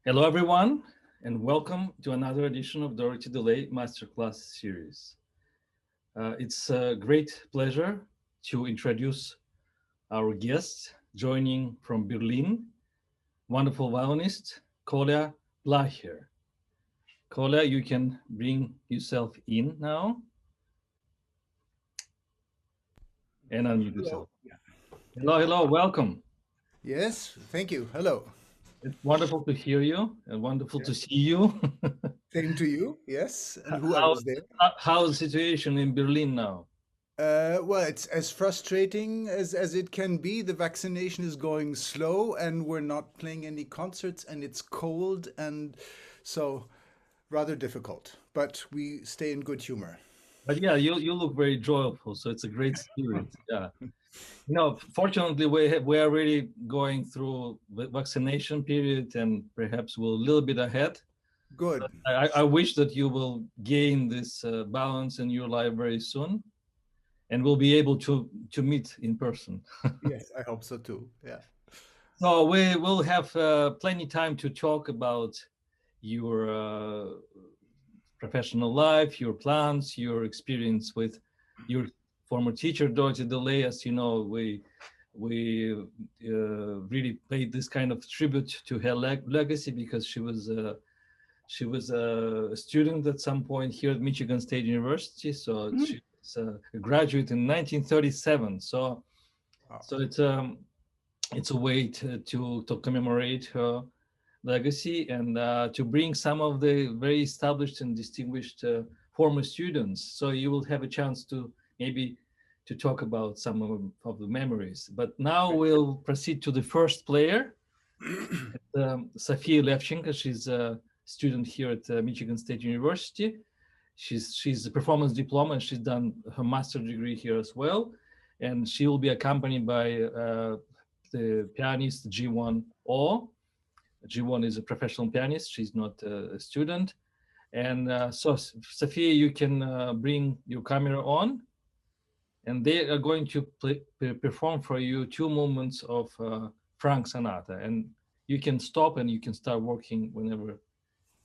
Hello, everyone, and welcome to another edition of Dorothy DeLay MasterClass Series. It's a great pleasure to introduce our guest joining from Berlin, wonderful violinist Kolja Blacher. Kolja, you can bring yourself in now and unmute yourself. Hello. Hello, hello, welcome. Yes, thank you. Hello. It's wonderful to hear you and wonderful Yeah. to see you. Same to you. Yes, and How, whoever's there. how's the situation in Berlin now? Well, it's as frustrating as it can be. The vaccination is going slow, and we're not playing any concerts, and it's cold, and so rather difficult. But we stay in good humor. But yeah, you look very joyful, so it's a great spirit. Yeah, fortunately, we are really going through the vaccination period, and perhaps we're a little bit ahead. Good. I wish that you will gain this balance in your life very soon, and we'll be able to meet in person. Yes, I hope so too. Yeah. So we will have plenty time to talk about your professional life, your plans, your experience with your former teacher, Dorothy DeLay. As you know, we really paid this kind of tribute to her legacy because she was a student at some point here at Michigan State University. So Mhm. she was a graduate in 1937. So Wow. so it's a way to commemorate her legacy and to bring some of the very established and distinguished former students. So you will have a chance to maybe to talk about some of the memories. But now we'll proceed to the first player, Sofia Levchenko. She's a student here at Michigan State University. She's a performance diploma and she's done her master degree here as well. And she will be accompanied by the pianist G1 O. G1 is a professional pianist. She's not a student. And so, Sophia, you can bring your camera on, and they are going to perform for you two movements of Frank Sonata. And you can stop and you can start working whenever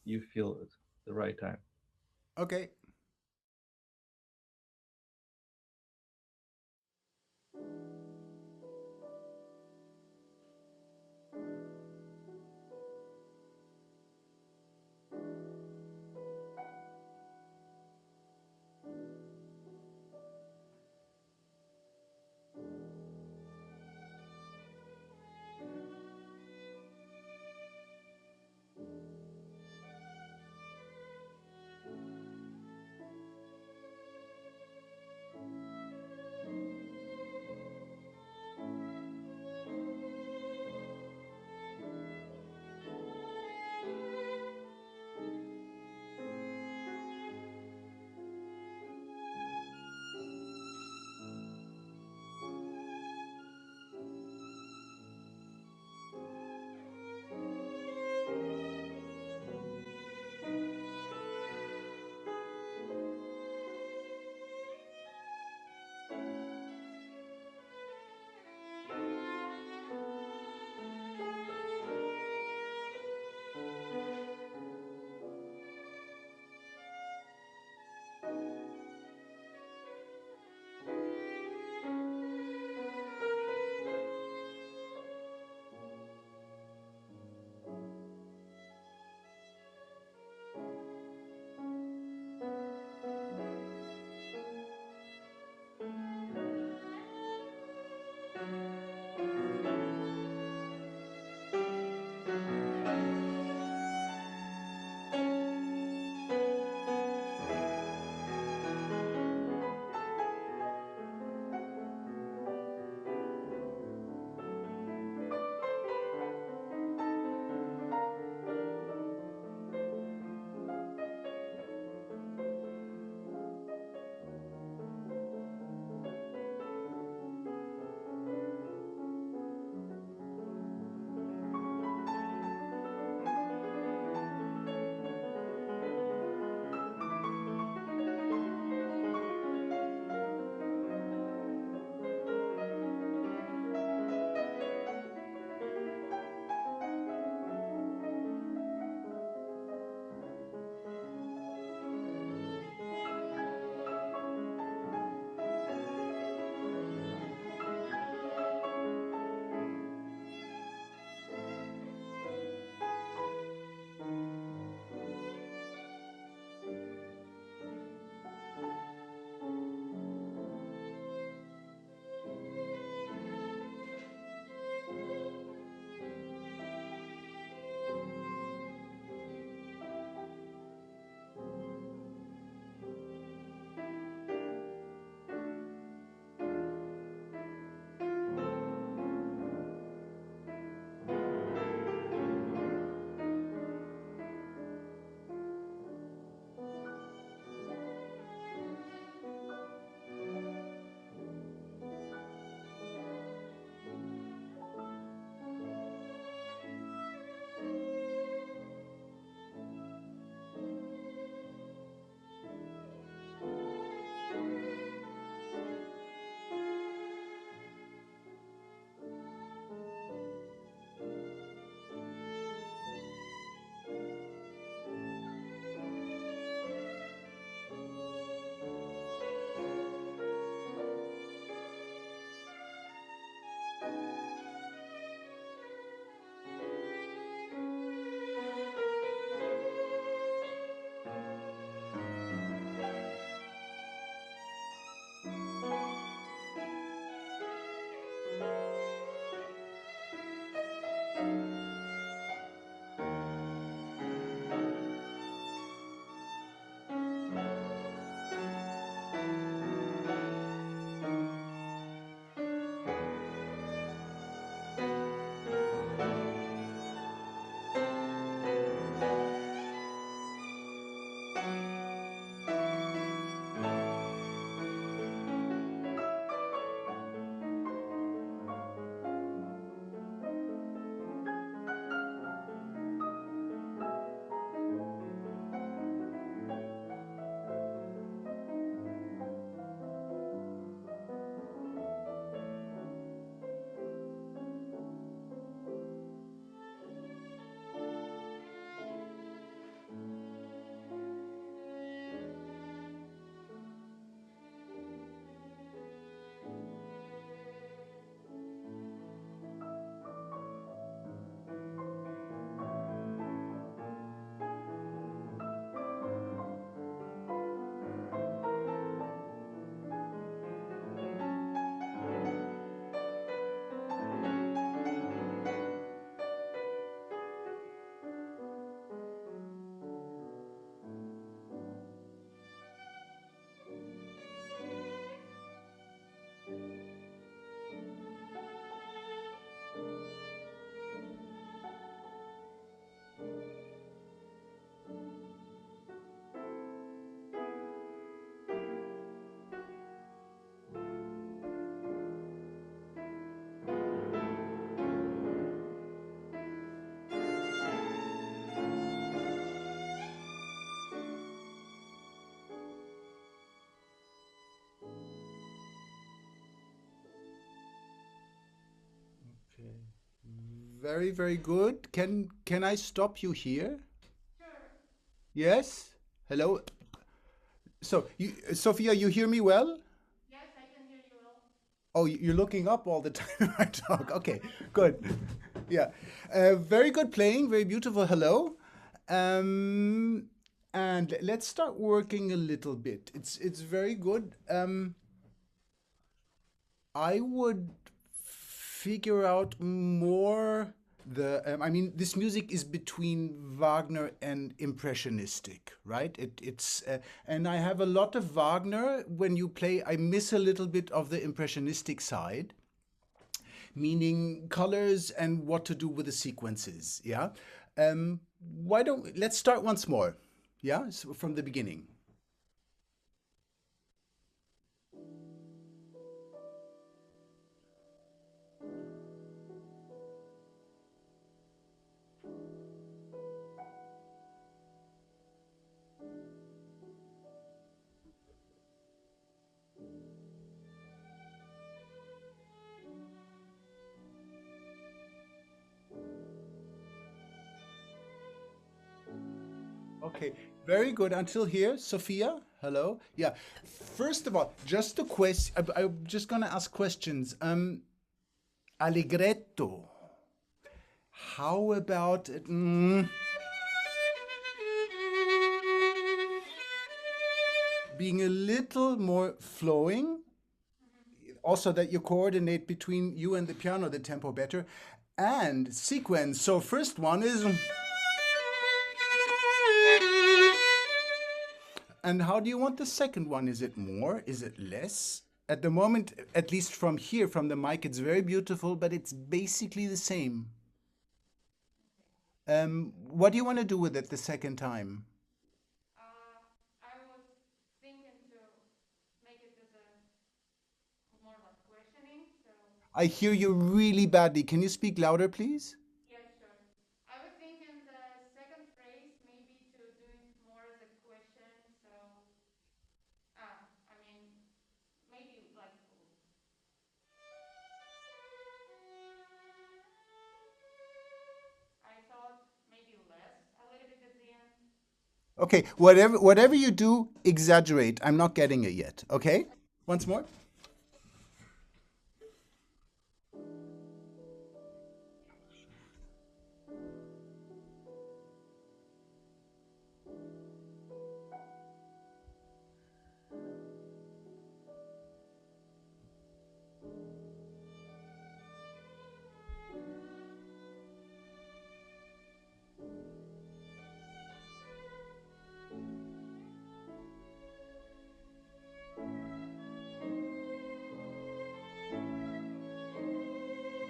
you feel it, the right time. Okay. Very, very good. Can I stop you here? Sure. Yes? Hello? So, Sophia, you hear me well? Yes, I can hear you well. Oh, you're looking up all the time I talk. Okay, good. Yeah. Very good playing, very beautiful. Hello. Um, and let's start working a little bit. It's very good. I would figure out more I mean, this music is between Wagner and Impressionistic, right? It's and I have a lot of Wagner. When you play, I miss a little bit of the Impressionistic side, meaning colors and what to do with the sequences. Yeah. Why don't let's start once more? Yeah, so from the beginning. Okay, very good. Until here, Sophia. Hello. Yeah. First of all, just a question. I'm just gonna ask questions. Allegretto. How about being a little more flowing? Also, that you coordinate between you and the piano, the tempo better, and sequence. So first one is. And how do you want the second one? Is it more? Is it less? At the moment, at least from here, from the mic, it's very beautiful, but it's basically the same. What do you want to do with it the second time? I was thinking to make it as a more like questioning. So I hear you really badly. Can you speak louder, please? yes, sure. I was thinking the second phrase maybe to do it more as a question. So I mean maybe like I thought maybe less a little bit at the end. Okay, whatever you do, exaggerate. I'm not getting it yet. Okay? Once more.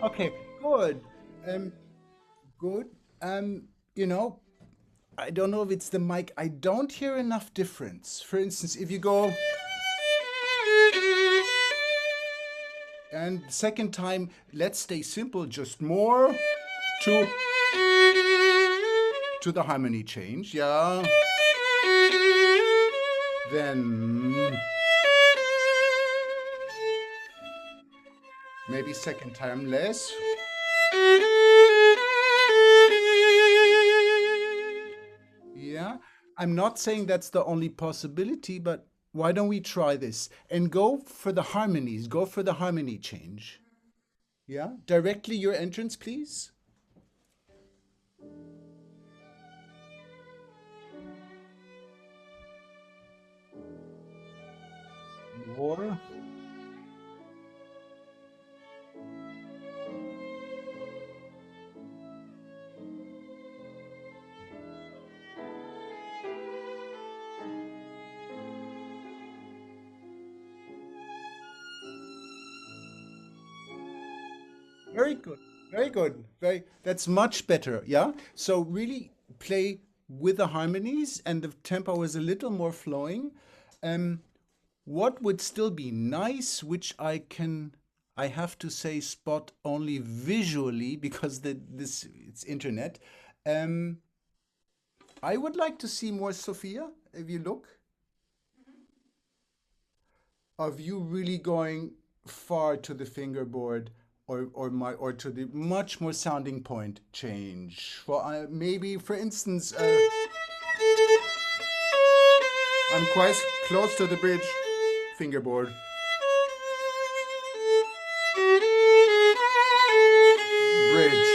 Okay, good. Um, good. Um, you know, I don't know if it's the mic. I don't hear enough difference. For instance, if you go and second time, let's stay simple, just more to the harmony change. Yeah. Then maybe second time less. Yeah, I'm not saying that's the only possibility, but why don't we try this and go for the harmonies? Go for the harmony change. Yeah, directly your entrance, please. More. Very good. Very good. Very. That's much better. Yeah. So really play with the harmonies, and the tempo is a little more flowing. Um, what would still be nice, which I have to say, spot only visually because this it's internet. Um, I would like to see more, Sophia, if you look, of you really going far to the fingerboard or to the much more sounding point change. For maybe, for instance, I'm quite close to the bridge fingerboard. Bridge.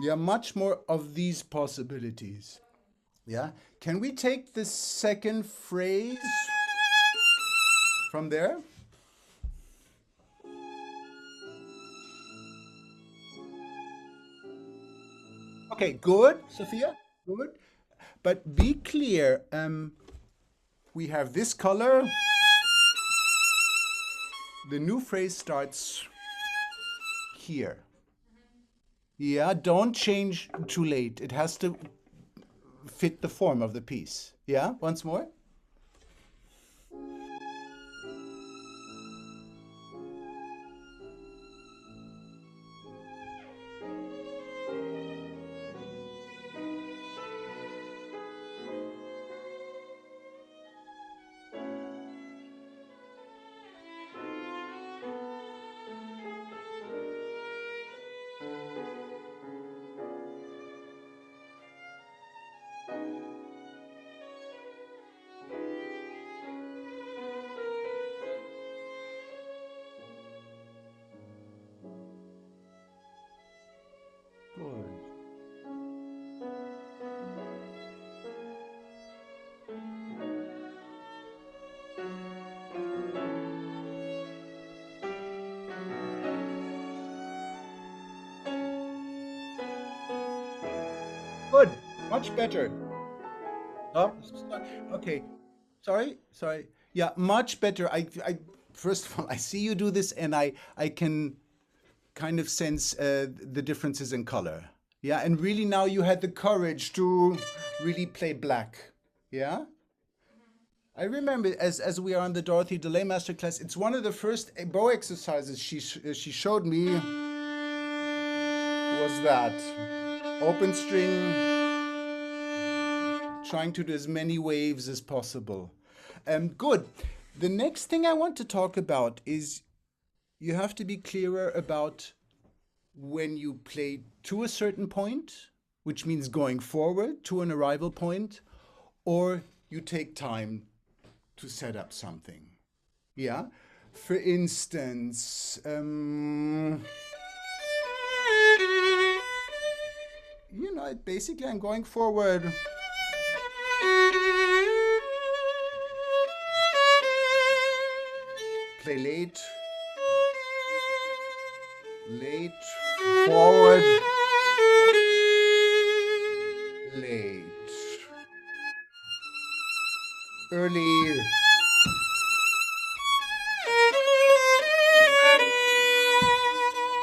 There are much more of these possibilities. Yeah. Can we take the second phrase from there? Okay, good, Sophia, good. But be clear, we have this color. The new phrase starts here. Yeah, don't change too late. It has to fit the form of the piece. Yeah, once more. Good. Good. Much better. Stop. Okay. Sorry. Yeah, much better. First of all, I see you do this, and I can kind of sense the differences in color. Yeah, and really now you had the courage to really play black. Yeah. I remember as we are on the Dorothy DeLay Masterclass, it's one of the first bow exercises she showed me was that open string, trying to do as many waves as possible. Good. The next thing I want to talk about is you have to be clearer about when you play to a certain point, which means going forward to an arrival point, or you take time to set up something. Yeah? For instance, basically I'm going forward. Play late, forward, late, early,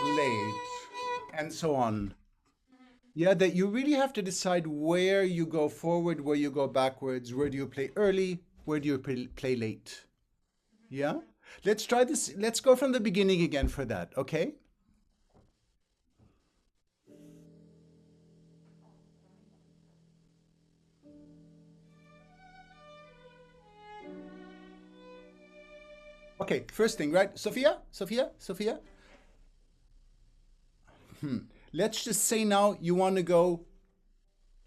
late, and so on. Yeah, that you really have to decide where you go forward, where you go backwards, where do you play early, where do you play late. Yeah? Let's try this. Let's go from the beginning again for that, okay? Okay, first thing, right? Sophia? Let's just say now you want to go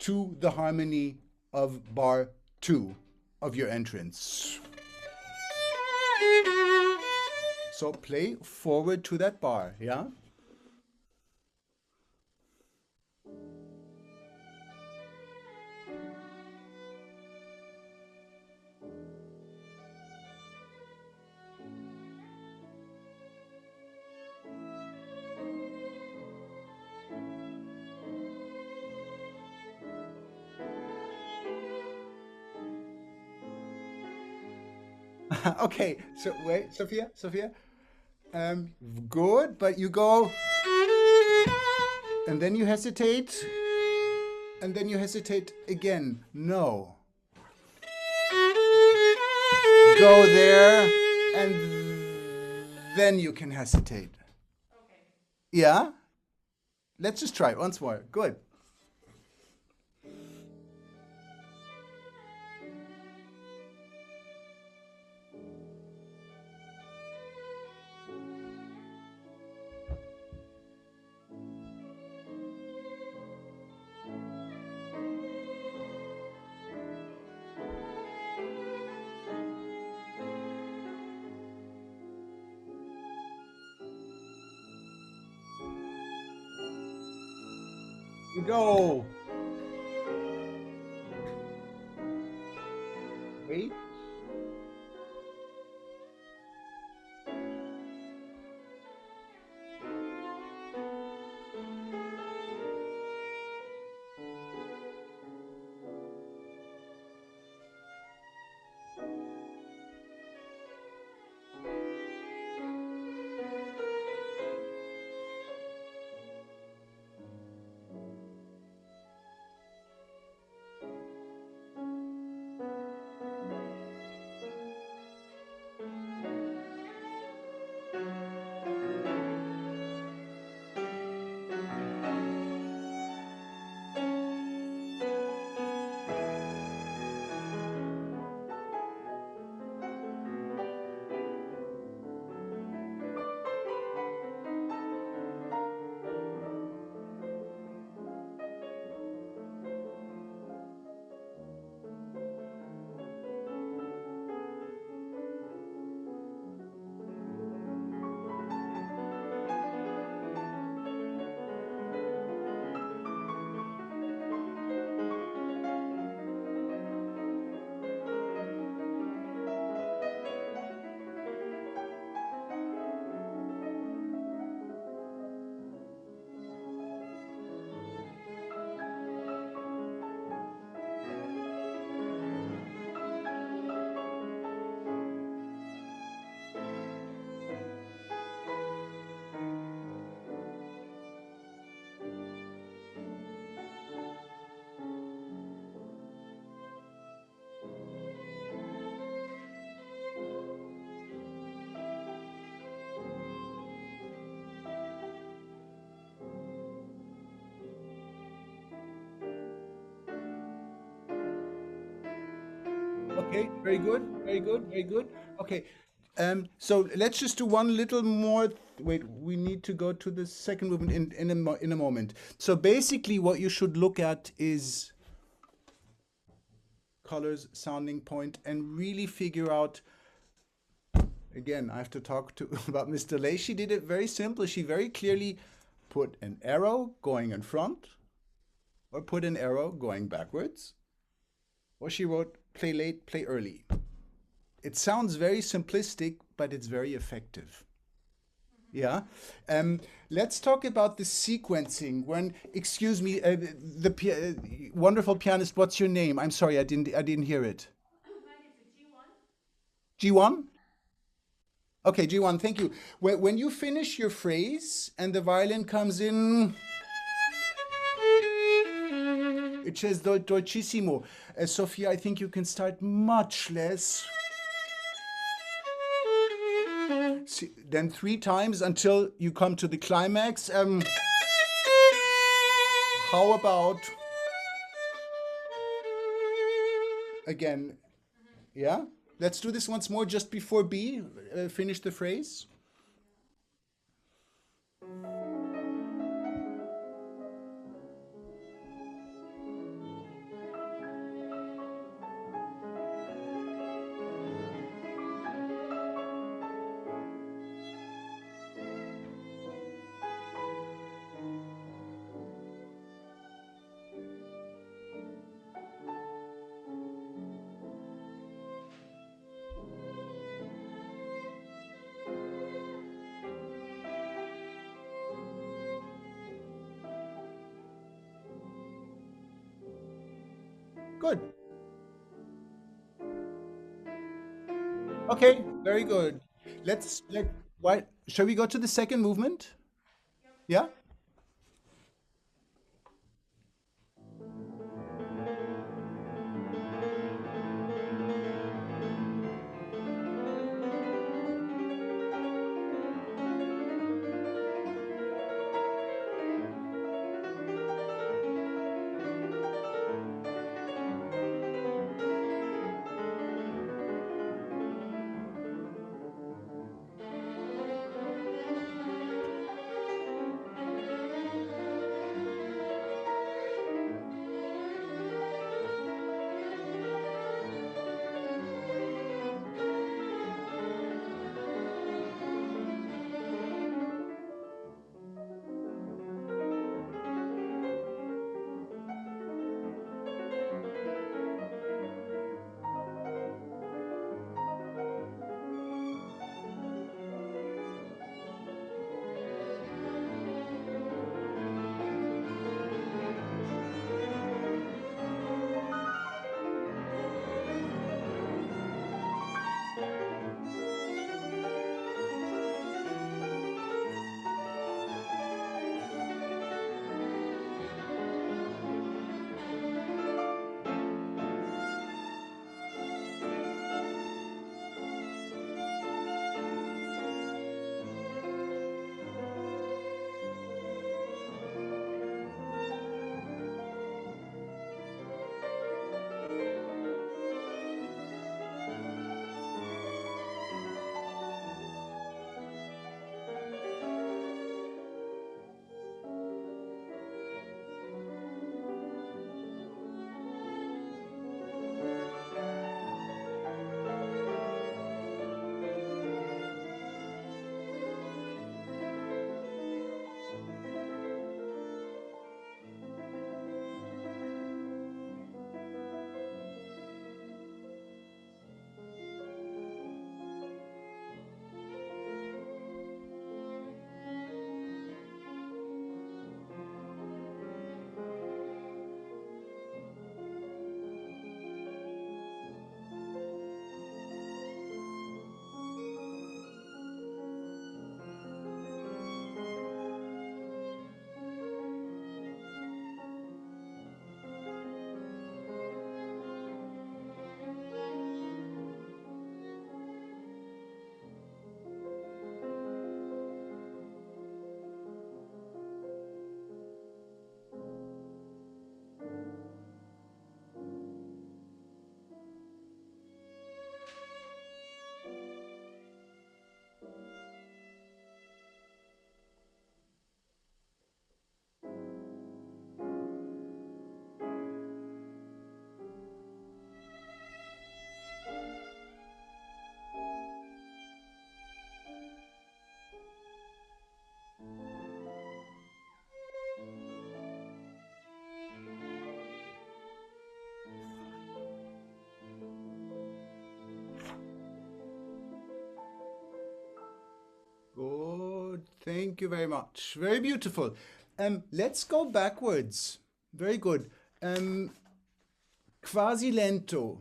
to the harmony of bar 2 of your entrance. So play forward to that bar, yeah? Okay, so wait, Sophia. Good, but you go, and then you hesitate, and then you hesitate again. No. Go there, and then you can hesitate. Okay. Yeah? Let's just try it once more. Good. You go. Wait. Okay, very good, very good, very good. Okay, so let's just do one little more. Wait, we need to go to the second movement in a moment. So basically, what you should look at is colors, sounding point, and really figure out. Again, I have to talk to about Miss DeLay. She did it very simple. She very clearly put an arrow going in front, or put an arrow going backwards, or she wrote play late, play early. It sounds very simplistic, but it's very effective. Yeah. Let's talk about the sequencing. When, excuse me, wonderful pianist. What's your name? I'm sorry, I didn't hear it. Mine is a G1. G1. Okay, G1. Thank you. When you finish your phrase and the violin comes in, it says dolcissimo. Sophia, I think you can start much less. Then 3 times until you come to the climax. How about again? Yeah, let's do this once more just before B. Finish the phrase. Good. Okay, very good. Why shall we go to the second movement? Yeah? Good. Thank you very much. Very beautiful. Let's go backwards. Very good. Quasi lento.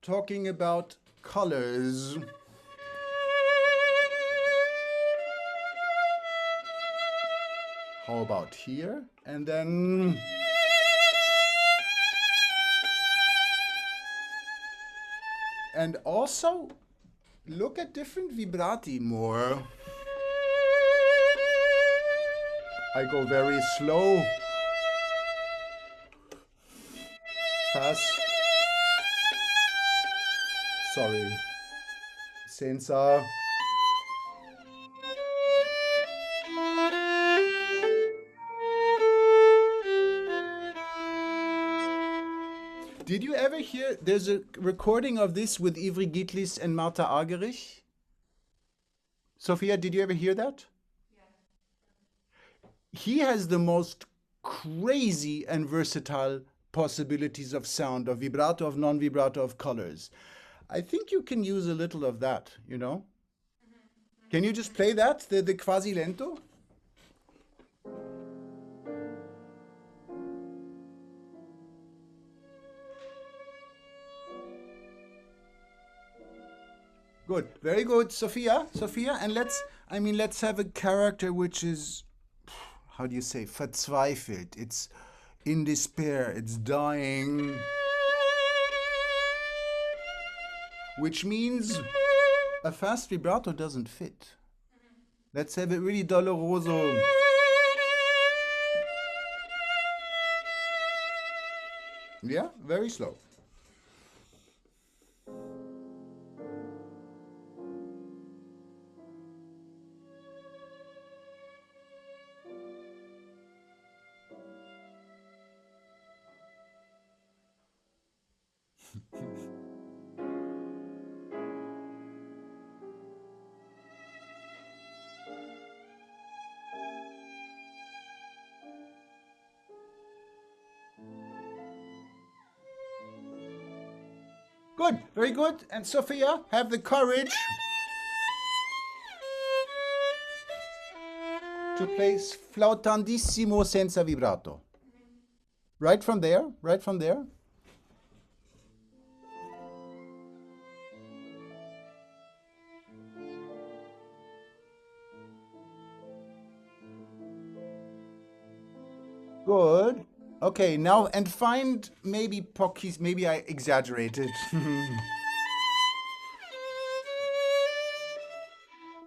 Talking about colors. How about here? And then... And also, look at different vibrati more. I go very slow. Fast. Sorry. Senza. Did you ever hear, there's a recording of this with Ivry Gitlis and Martha Argerich? Sophia, did you ever hear that? Yeah. He has the most crazy and versatile possibilities of sound, of vibrato, of non-vibrato, of colors. I think you can use a little of that, you know? Can you just play that, the quasi lento? Good, very good, Sophia, and let's have a character which is, how do you say, verzweifelt. It's in despair, it's dying. Which means a fast vibrato doesn't fit. Let's have it really doloroso. Yeah, very slow. Good, very good. And Sophia, have the courage to play flautandissimo senza vibrato. Right from there, right from there. Good. Okay, now and find maybe maybe I exaggerated.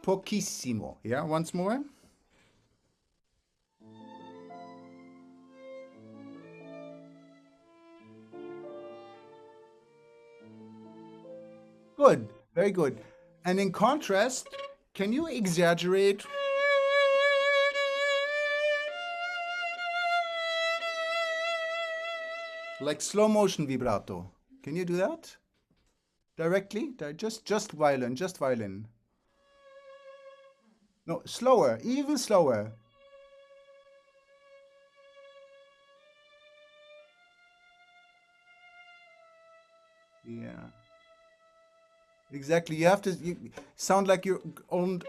Pochissimo. Yeah, once more. Good, very good. And in contrast, can you exaggerate? Like slow motion vibrato. Can you do that? Directly? Just violin, just violin. No, slower, even slower. Yeah. Exactly. You have to sound like your own.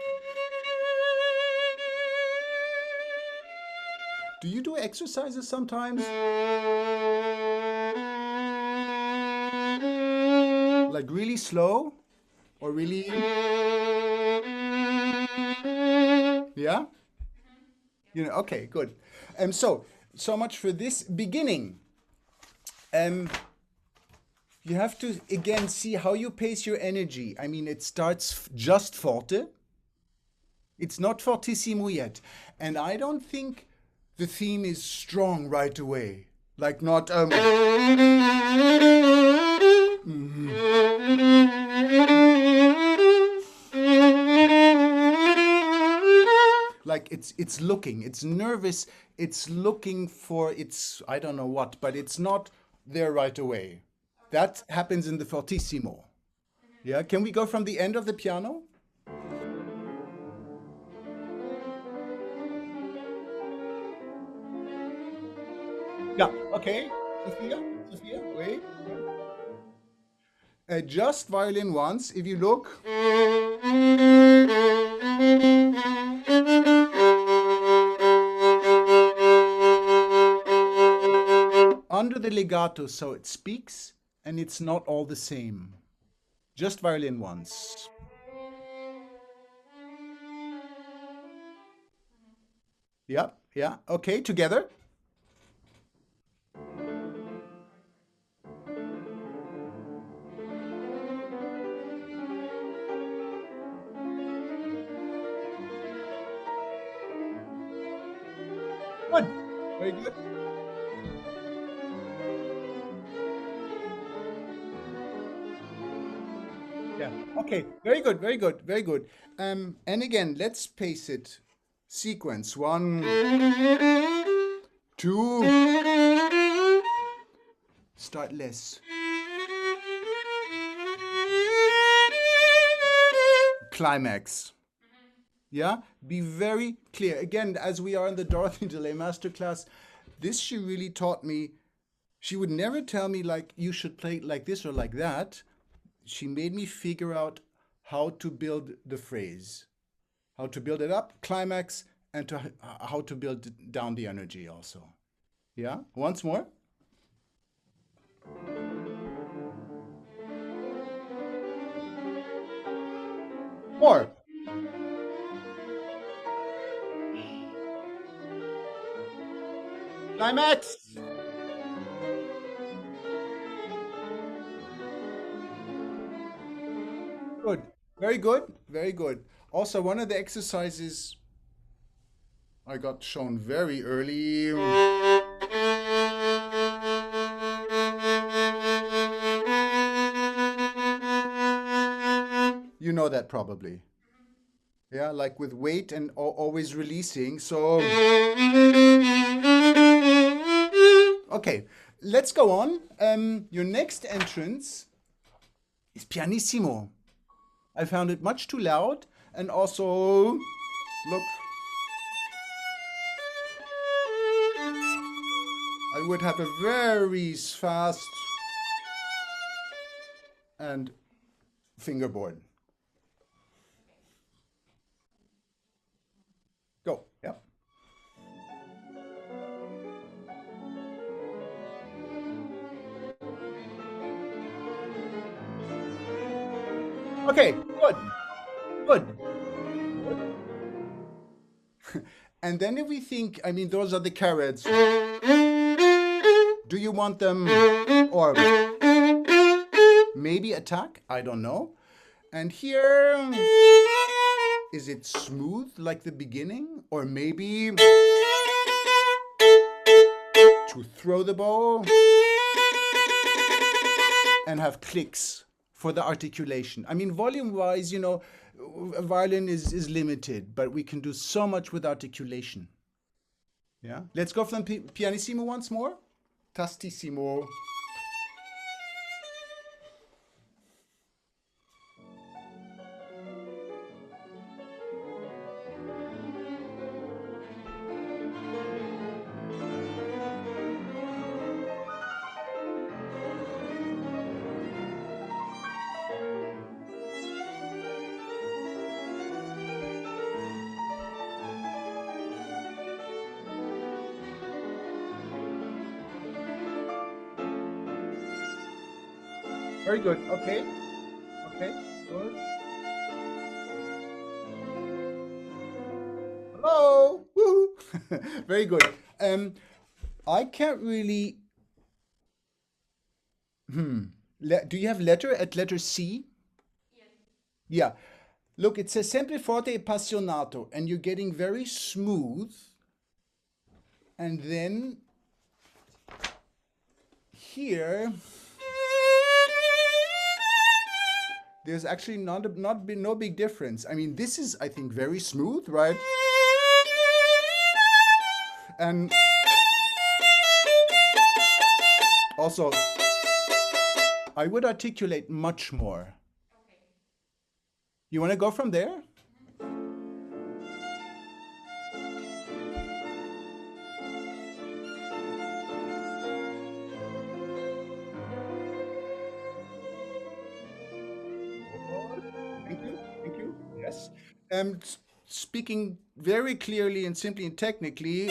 Do you do exercises sometimes? Like really slow or really? Yeah? You know, okay, good. So much for this beginning. You have to, again, see how you pace your energy. I mean, it starts just forte. It's not fortissimo yet. And I don't think the theme is strong right away. Like not... Like it's looking, it's nervous, it's looking for its, I don't know what, but it's not there right away. That happens in the fortissimo. Yeah, can we go from the end of the piano? Yeah, okay. Sophia, wait. Just violin once, if you look. Under the legato, so it speaks and it's not all the same. Just violin once. Yeah, yeah. Okay, together. Good. Very good. Yeah. Okay. Very good. Very good. Very good. And again, let's pace it. Sequence 1, 2. Start less. Climax. Yeah. Be very clear. Again, as we are in the Dorothy DeLay Masterclass, this she really taught me. She would never tell me like you should play it like this or like that. She made me figure out how to build the phrase, how to build it up, climax, and how to build down the energy also. Yeah, once more. More. Climax. Good. Very good. Very good. Also, one of the exercises I got shown very early. You know that probably. Yeah, like with weight and always releasing. So, okay, let's go on. Your next entrance is Pianissimo. I found it much too loud, and also, look, I would have a very fast and fingerboard. Go, yeah. Okay, good, good. And then if we think, I mean, those are the carrots. Do you want them or maybe attack? I don't know. And here, is it smooth like the beginning? Or maybe to throw the bow and have clicks for the articulation. I mean, volume-wise, you know, a violin is limited, but we can do so much with articulation. Yeah. Let's go from pianissimo once more. Tastissimo. Very good. Okay. Okay. Good. Hello. Woo. Very good. I can't really. Do you have letter at letter C? Yes. Yeah. Look, it says sempre forte e appassionato, and you're getting very smooth. And then here, there's actually no big difference. I mean, this is, I think, very smooth, right? And also, I would articulate much more. Okay. You want to go from there? Thank you. Thank you. Yes. speaking very clearly and simply and technically,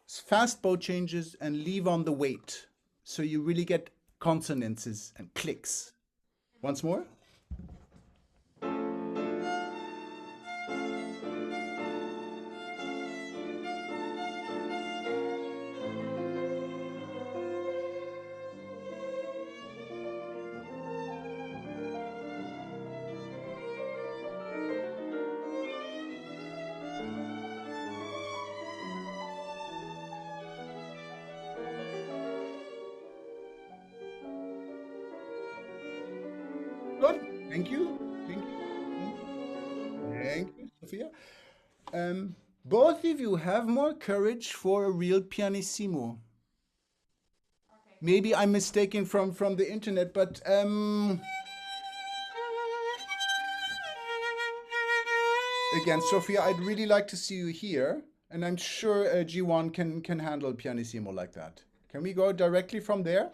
fast bow changes and leave on the weight. So you really get consonances and clicks. Once more. Good. Thank you. Thank you. Thank you, Sophia. Both of you have more courage for a real pianissimo. Okay. Maybe I'm mistaken from the internet, but again, Sophia, I'd really like to see you here, and I'm sure G1 can handle pianissimo like that. Can we go directly from there?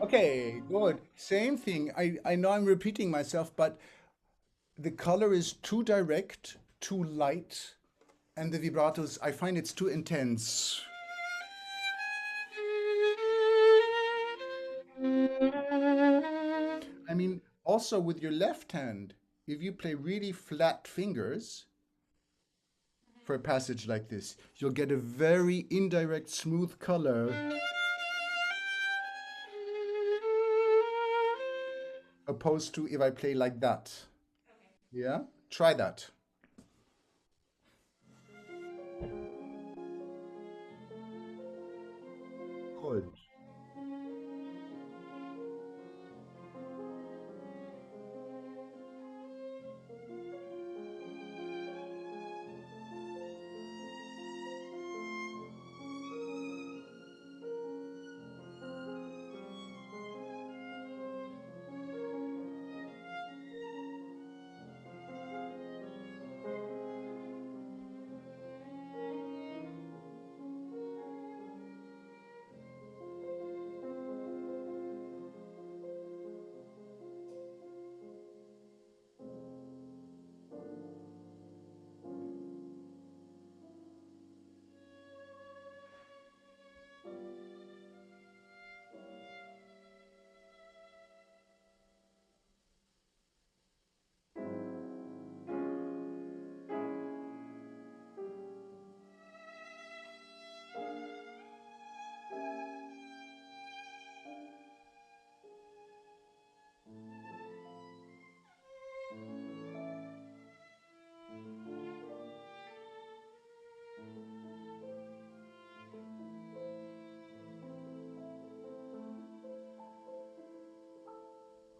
Okay, good. Same thing. I know I'm repeating myself, but the color is too direct, too light, and the vibratos, I find it's too intense. I mean, also with your left hand, if you play really flat fingers for a passage like this, you'll get a very indirect, smooth color. Opposed to if I play like that. Okay. Yeah? Try that. Good.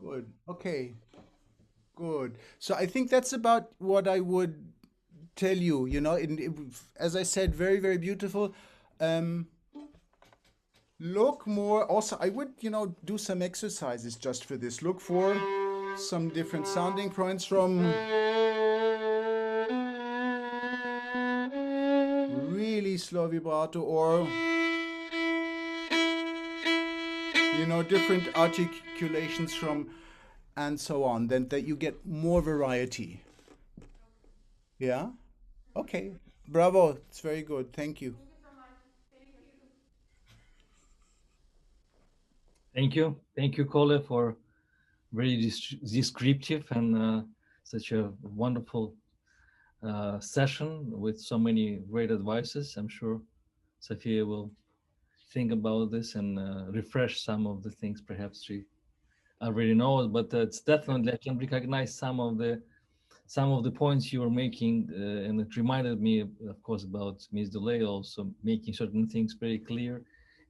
Good. Okay. Good. So I think that's about what I would tell you. As I said, very, very beautiful. Um, Look more. Also, I would, do some exercises just for this. Look for some different sounding points from really slow vibrato or, different articulations from and so on. Then that you get more variety. Yeah? Okay. Bravo. It's very good. Thank you. Thank you so much. Thank you. Thank you, Kolja, for very descriptive and such a wonderful session with so many great advices. I'm sure Sophia will think about this and refresh some of the things perhaps she already knows, but it's definitely I can recognize some of the points you were making, and it reminded me, of course, about Ms. DeLay also making certain things very clear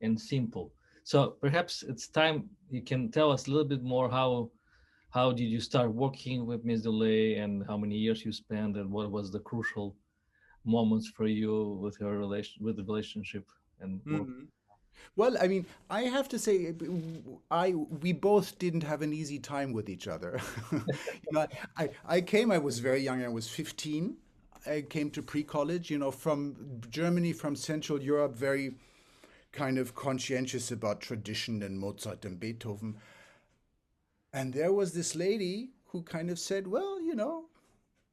and simple. So perhaps it's time you can tell us a little bit more how did you start working with Ms. DeLay and how many years you spent and what was the crucial moments for you with her relation with the relationship and work. Mhm. Well, I mean, I have to say, we both didn't have an easy time with each other. I was very young. I was 15. I came to pre-college, from Germany, from Central Europe, very kind of conscientious about tradition and Mozart and Beethoven. And there was this lady who kind of said, well,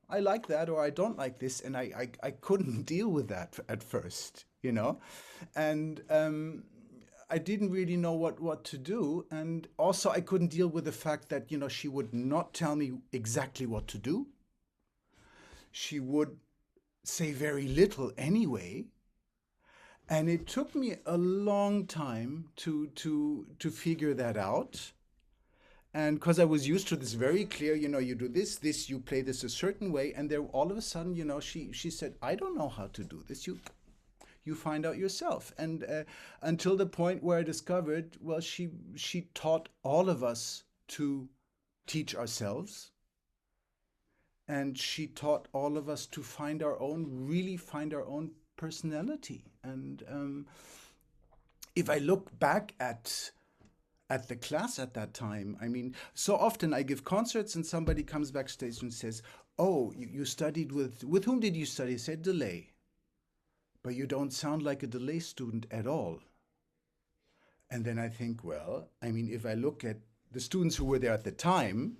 I like that or I don't like this. And I couldn't deal with that at first. And I didn't really know what to do. And also, I couldn't deal with the fact that, she would not tell me exactly what to do. She would say very little anyway. And it took me a long time to figure that out. And because I was used to this very clear, you do this, you play this a certain way, and then all of a sudden, she said, I don't know how to do this. You find out yourself. And until the point where I discovered, well, she taught all of us to teach ourselves, and she taught all of us to really find our own personality. And if I look back at the class at that time. I mean, so often I give concerts and somebody comes backstage and says, oh, you studied with whom did you study? I said, DeLay. But you don't sound like a DeLay student at all. And then I think, well, I mean, if I look at the students who were there at the time,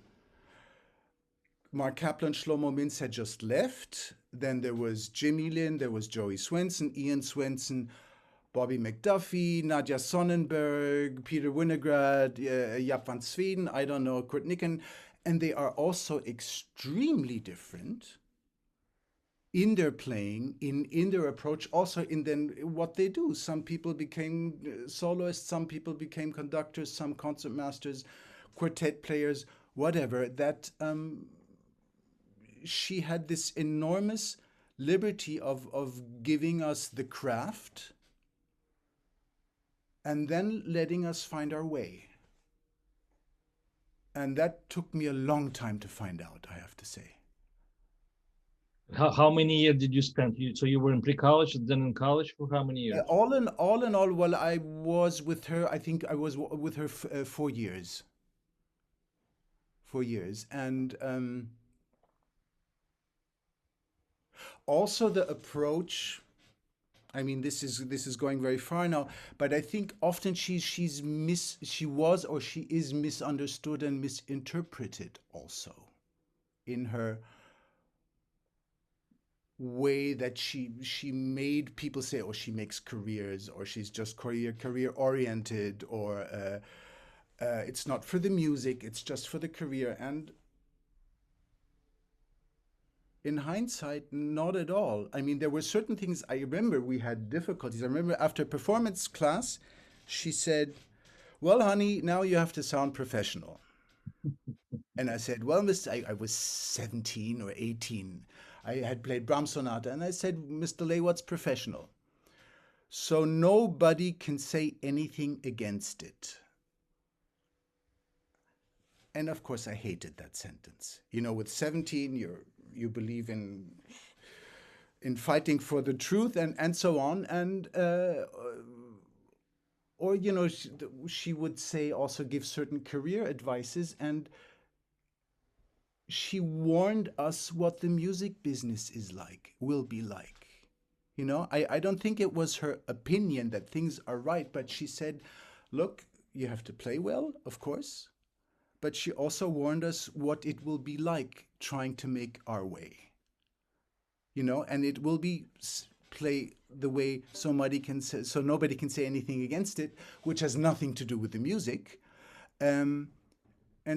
Mark Kaplan, Shlomo Mintz had just left. Then there was Jimmy Lin, there was Joey Swenson, Ian Swenson, Bobby McDuffie, Nadia Sonnenberg, Peter Winograd, Jaap van Sweden, I don't know, Kurt Nicken. And they are also extremely different in their playing, in their approach, also in then what they do. Some people became soloists, some people became conductors, some concertmasters, quartet players, whatever. That she had this enormous liberty of giving us the craft and then letting us find our way. And that took me a long time to find out, I have to say. How many years did you spend? So you were in pre-college and then in college for how many Yeah, years? all, well, I was with her, I think I was with her 4 years. 4 years. And also the approach, I mean, this is going very far now, but I think often she was or she is misunderstood and misinterpreted also in her way that she made people say, oh, she makes careers, or she's just career oriented, or it's not for the music, it's just for the career. And in hindsight, not at all. I mean, there were certain things I remember we had difficulties. I remember after performance class, she said, well, honey, now you have to sound professional. And I said, well, I was 17 or 18. I had played Brahms Sonata. And I said, Mr. Lay, what's professional? So nobody can say anything against it. And of course, I hated that sentence. With 17, you believe in fighting for the truth and so on. And or she would say, also give certain career advices, and she warned us what the music business will be like. I don't think it was her opinion that things are right, but she said, look, you have to play well, of course, but she also warned us what it will be like trying to make our way. And it will be play the way so nobody can say anything against it, which has nothing to do with the music. And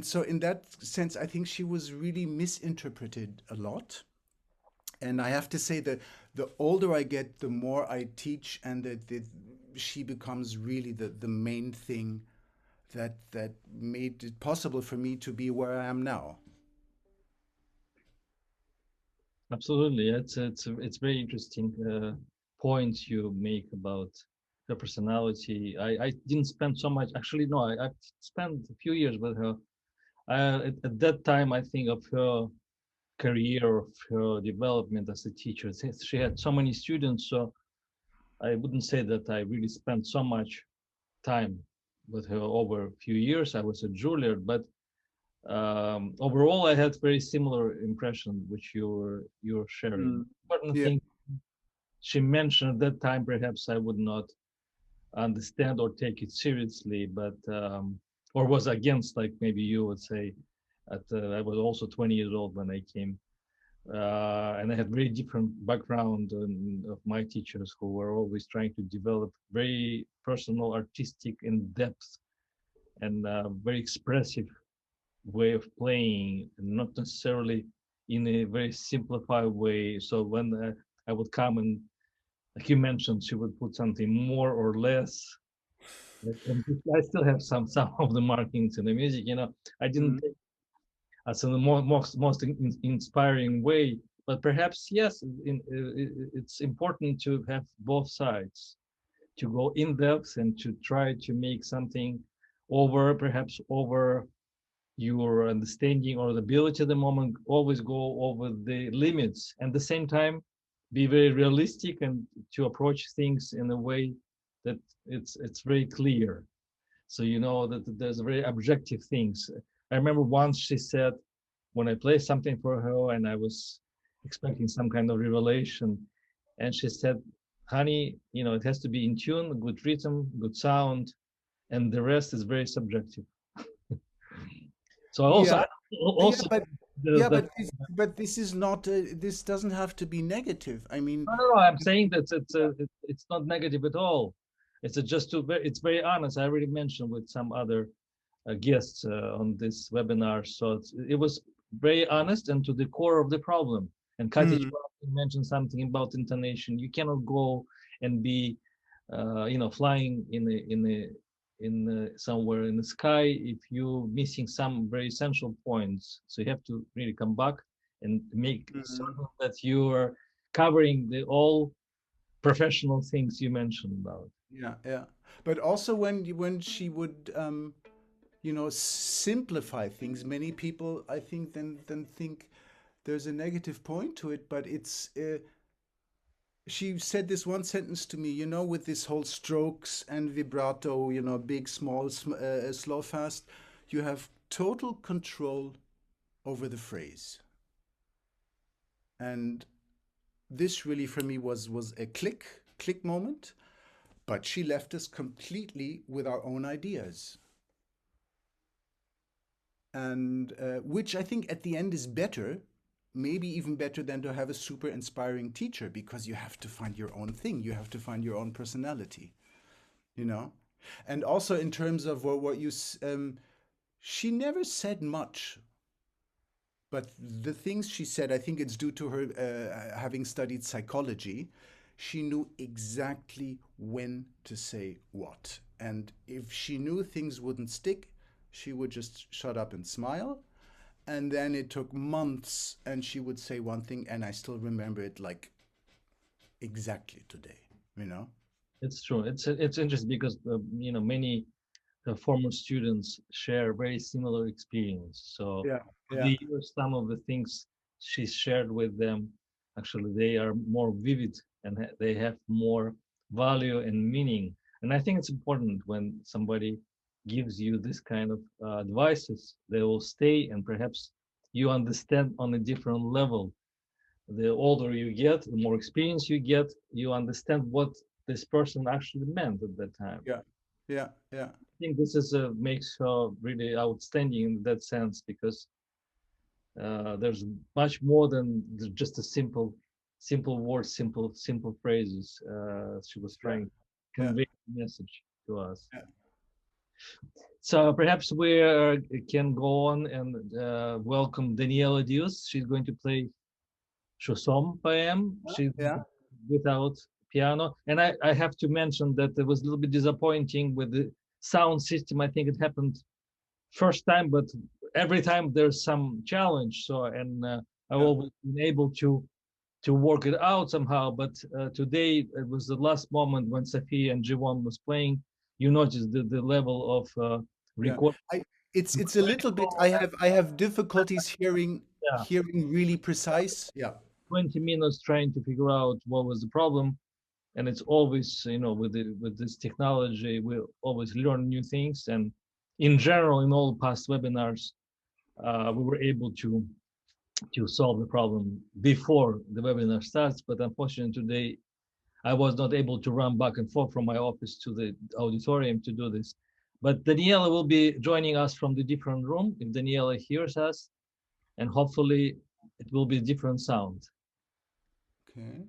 so in that sense, I think she was really misinterpreted a lot. And I have to say that the older I get, the more I teach, and that she becomes really the main thing that made it possible for me to be where I am now. Absolutely, it's very interesting point you make about her personality. I didn't spend so much. Actually, no, I spent a few years with her. At that time, I think of her career, of her development as a teacher. Since she had so many students, so I wouldn't say that I really spent so much time with her over a few years. I was a Juilliard, but overall, I had very similar impression, which you're sharing. Mm. Important Yeah. thing she mentioned at that time, perhaps I would not understand or take it seriously, but or was against, like maybe you would say. I was also 20 years old when I came, and I had very different background of my teachers who were always trying to develop very personal, artistic, in depth, and very expressive way of playing, not necessarily in a very simplified way. So when I would come and, like you mentioned, she would put something more or less. And I still have some of the markings in the music. I didn't Mm. take as in the most inspiring way, but perhaps yes, it's important to have both sides, to go in depth and to try to make something perhaps over your understanding or the ability at the moment, always go over the limits, and at the same time be very realistic and to approach things in a way that it's very clear, so you know that there's very objective things. I remember once she said, when I played something for her and I was expecting some kind of revelation, and she said, honey, it has to be in tune, good rhythm, good sound, and the rest is very subjective. So I also Yeah. Yeah, also but there's yeah, that. but this is not. This doesn't have to be negative. I mean, No. I'm saying that it's not negative at all. It's it's very honest. I already mentioned with some other guests on this webinar. So it was very honest and to the core of the problem. And Katya mm, mentioned something about intonation. You cannot go and be, flying in somewhere in the sky if you're missing some very essential points. So you have to really come back and make mm, certain that you are covering the all professional things you mentioned about. yeah, yeah. But also when she would simplify things, many people I think then think there's a negative point to it, but it's she said this one sentence to me, with this whole strokes and vibrato, big, small, slow, fast, you have total control over the phrase. And this really for me was a click moment, but she left us completely with our own ideas. And which I think at the end is better, maybe even better than to have a super inspiring teacher, because you have to find your own thing, you have to find your own personality, you know. And also in terms of what she never said much, but the things she said, I think it's due to her having studied psychology. She knew exactly when to say what, and if she knew things wouldn't stick, she would just shut up and smile. And then it took months and she would say one thing and I still remember it like exactly today, you know. It's true. It's interesting because many former students share very similar experience. So Yeah, with yeah. the years, some of the things she shared with them, actually, they are more vivid and they have more value and meaning. And I think it's important when somebody gives you this kind of advices, they will stay and perhaps you understand on a different level. The older you get, the more experience you get, you understand what this person actually meant at that time. Yeah, yeah, yeah. Think this is makes her really outstanding in that sense because there's much more than just a simple words, simple phrases. She was Yeah, trying to yeah, convey the message to us. yeah. So perhaps we can go on and welcome Daniela Dius. She's going to play Chanson poem. She's Yeah. without piano, and I have to mention that it was a little bit disappointing with the sound system. I think it happened first time, but every time there's some challenge. So, and I've Yeah. always been able to to work it out somehow. But today it was the last moment when Sophie and Jivon was playing. You noticed the level of Yeah, record. it's a little bit. I have difficulties Yeah, hearing really precise. Yeah. 20 minutes trying to figure out what was the problem. And it's always, with this technology, we always learn new things. And in general, in all past webinars, we were able to solve the problem before the webinar starts. But unfortunately, today I was not able to run back and forth from my office to the auditorium to do this. But Daniela will be joining us from the different room if Daniela hears us, and hopefully it will be different sound. Okay.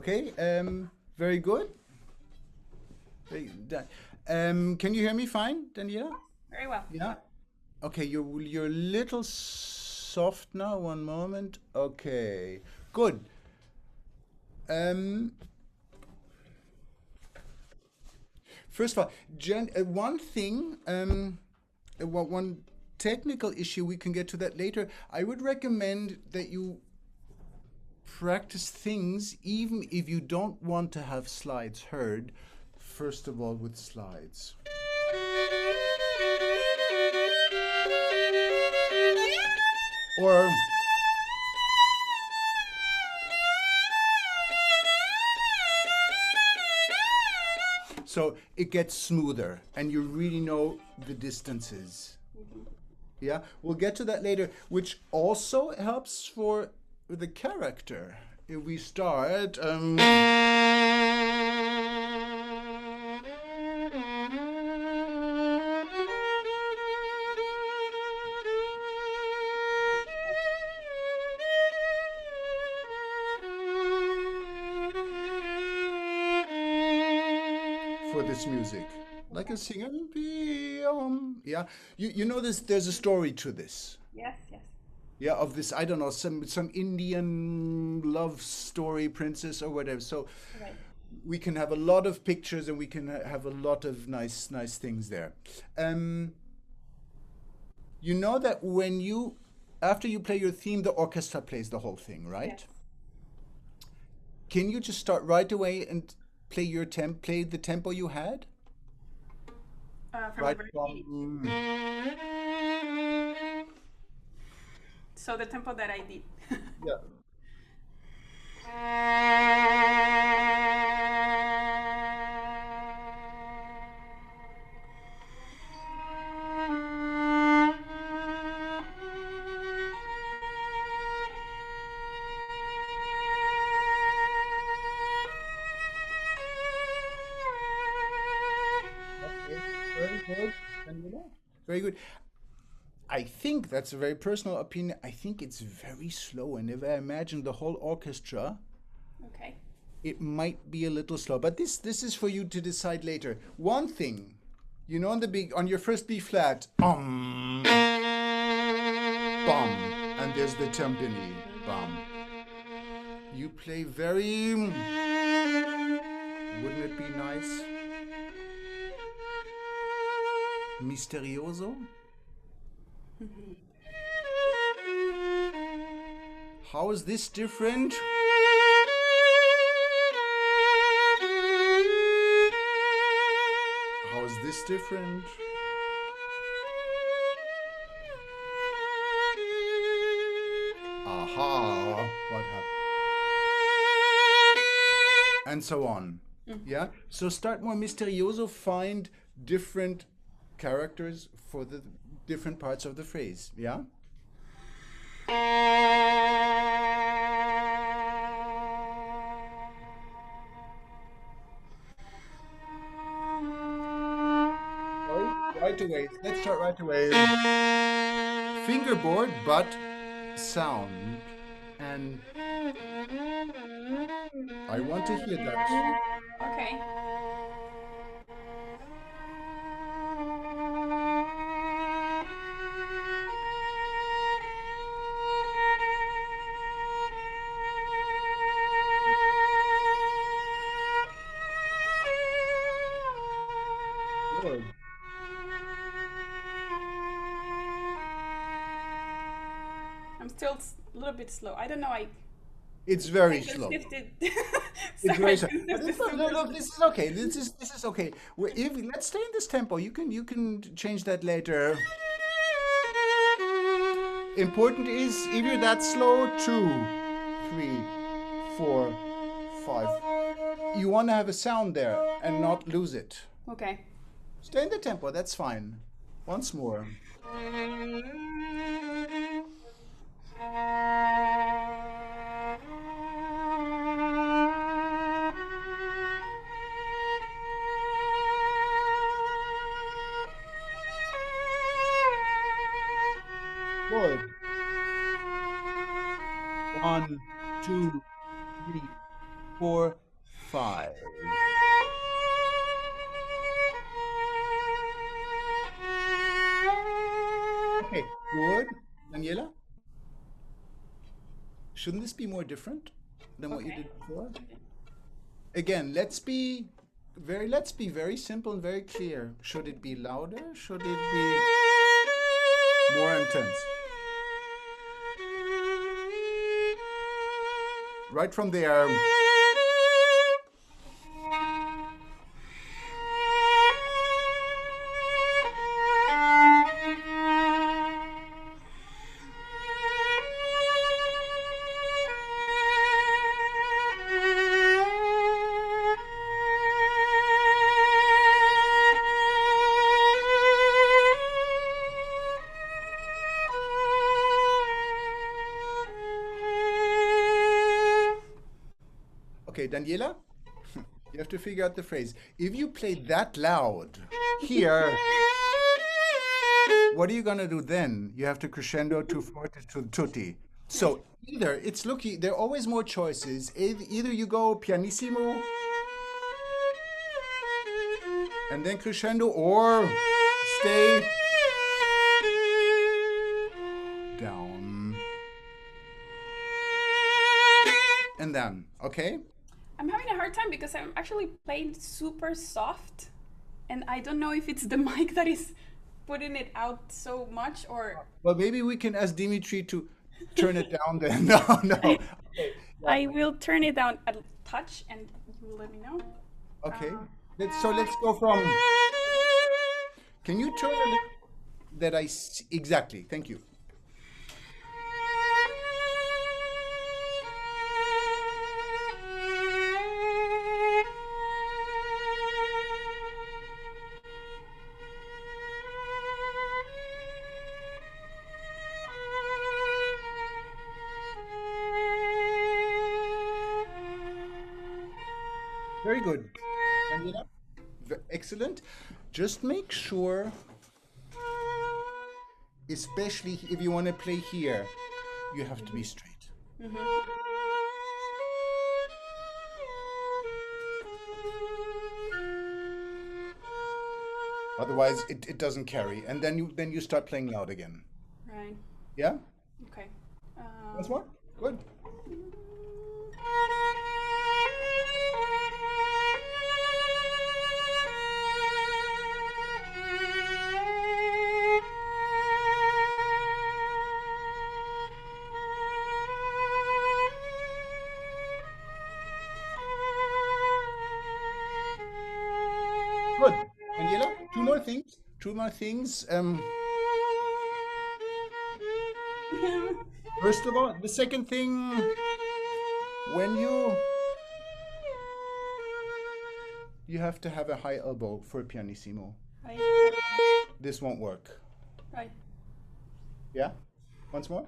Okay, very good. Can you hear me fine, Daniela? Very well. Yeah. Okay, you're a little soft now. One moment. Okay, good. First of all, one thing, one technical issue, we can get to that later. I would recommend that you practice things even if you don't want to have slides heard, first of all with slides. Or so it gets smoother and you really know the distances. Yeah, we'll get to that later, which also helps for the character. If we start for this music, like a singer. Yeah, you know this. There's a story to this. Yes, yes. Yeah, of this, I don't know, some Indian love story, princess or whatever. So Right. we can have a lot of pictures and we can have a lot of nice things there. You know that after you play your theme, the orchestra plays the whole thing, right? Yes. Can you just start right away and play the tempo you had? From Right the very beginning. So the tempo that I did. Yeah. Okay, very good. Very good. I think that's a very personal opinion. I think it's very slow, and if I imagine the whole orchestra, Okay. it might be a little slow. But this is for you to decide later. One thing, you know, on your first B flat, bum, and there's the timpani, bum. You play very. Wouldn't it be nice? Misterioso. How is this different? How is this different? Aha, what happened? And so on. Yeah? So start more misterioso, find different characters for the different parts of the phrase. Yeah? Right away. Let's start right away. Fingerboard, but sound. And I want to hear that. Okay. Good. I'm still a little bit slow. I don't know. It's very I just slow. shifted. It's very slow. Sorry, But look, this is okay. This is okay. Let's stay in this tempo. You can change that later. Important is if you're that slow, 2, 3, 4, 5. You want to have a sound there and not lose it. Okay. Stay in the tempo. That's fine. Once more. Good. 1, 2, 3, 4, 5. Okay, good. Daniela? Shouldn't this be more different than what you did before? Again, let's be very simple and very clear. Should it be louder? Should it be more intense? Right from there. Okay, Daniela, you have to figure out the phrase. If you play that loud here, what are you going to do then? You have to crescendo to forte to tutti. So either, it's looking, there are always more choices. Either you go pianissimo and then crescendo, or stay down. And then, okay? I'm having a hard time because I'm actually playing super soft, and I don't know if it's the mic that is putting it out so much, or... Well, maybe we can ask Dmitri to turn it down then. No. Okay. I will turn it down a touch, and you will let me know. Okay. Let's go from... Can you turn it that I see? Exactly. Thank you. Very good. Daniela? Excellent. Just make sure, especially if you want to play here, you have to be straight. Otherwise, it doesn't carry, and then you start playing loud again. Right. Yeah. Okay. Once more. Good. Good. Daniela, two more things. First of all, the second thing, when you have to have a high elbow for a pianissimo. Right. This won't work. Right. Yeah? Once more?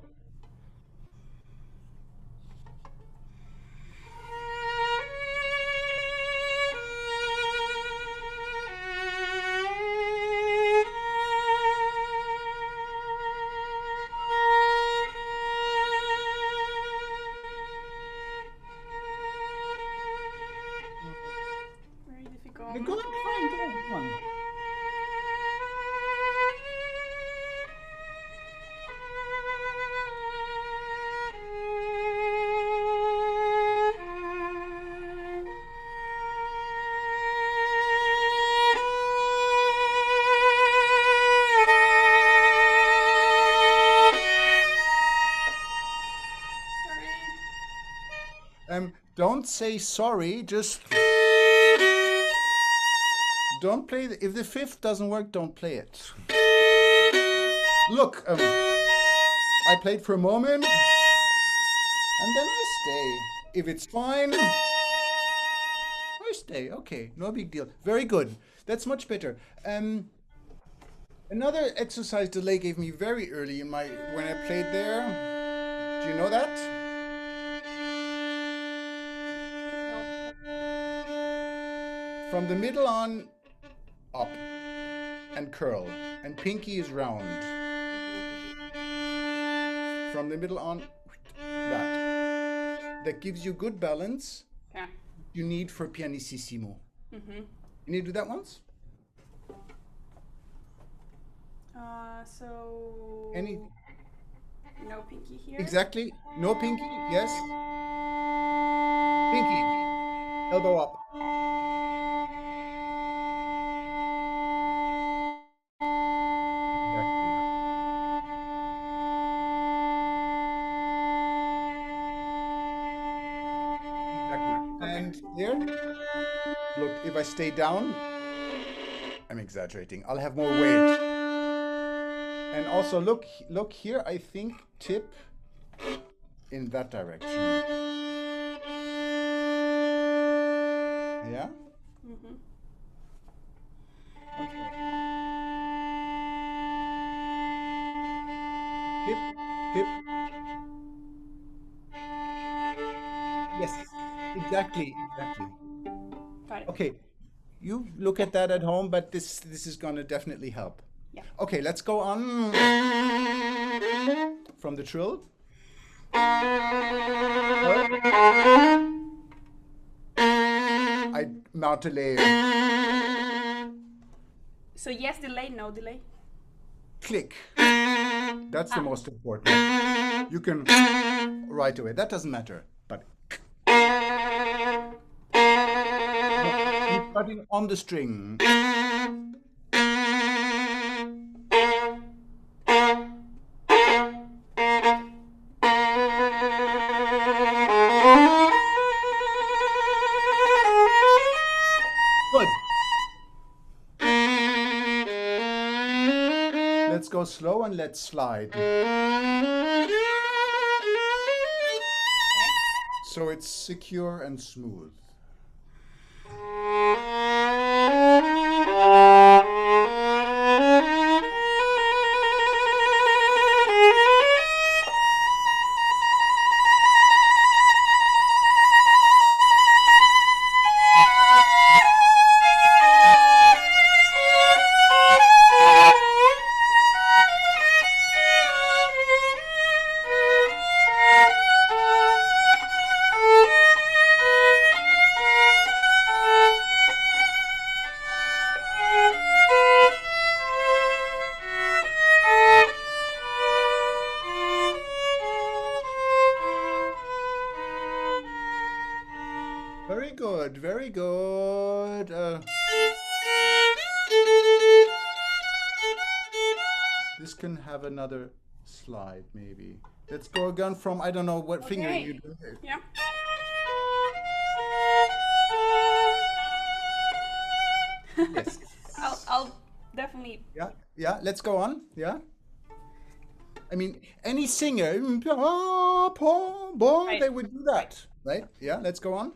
Very difficult. Good, fine, go on. Don't say sorry, just don't play. If the fifth doesn't work, don't play it. Look, I played for a moment, and then I stay. If it's fine, I stay. Okay, no big deal. Very good. That's much better. Another exercise DeLay gave me very early in when I played there. Do you know that? From the middle on, up, and curl, and pinky is round. From the middle on, that gives you good balance, Yeah. you need for pianissimo. Mm-hmm. You need to do that once? So Any? no pinky here. Exactly. No pinky. Yes. Pinky. Elbow up. And there, look, if I stay down, I'm exaggerating. I'll have more weight. And also look here, I think tip in that direction. Yeah? Mm-hmm. Okay. Tip, tip. Yes, exactly. Got it. Okay, you look at that at home, but this is gonna definitely help. Yeah. Okay, let's go on from the trill. I mount a layer. So yes, delay, no delay. Click. That's the most important. You can right away. That doesn't matter. But keep cutting on the string. Good. Let's go slow and let's slide. So it's secure and smooth. Very good, very good. This can have another slide, maybe. Let's go again from, I don't know what finger Okay. you do here. Yeah. Yes. I'll definitely. Yeah, yeah, let's go on. Yeah. I mean, any singer, they would do that, right? Yeah, let's go on.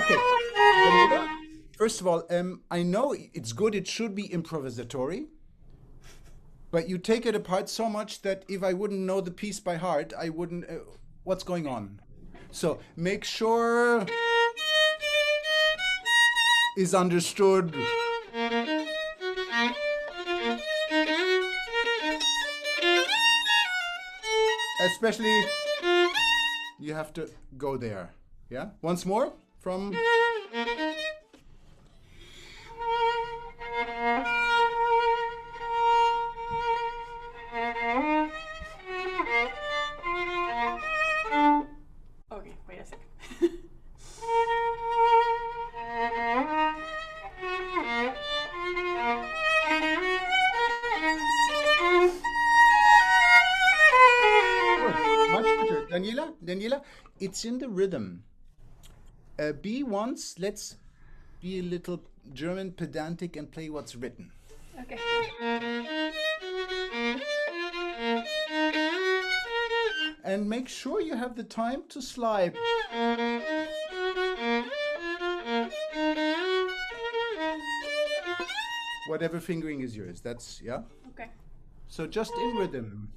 Okay. First of all, I know it's good, it should be improvisatory, but you take it apart so much that if I wouldn't know the piece by heart, I wouldn't, what's going on? So make sure is understood. Especially, you have to go there. Yeah? Once more from... Okay, wait a second. Much better. Daniela, it's in the rhythm. Be once, let's be a little German pedantic and play what's written. Okay. And make sure you have the time to slide. Whatever fingering is yours, that's, yeah? Okay. So just in rhythm.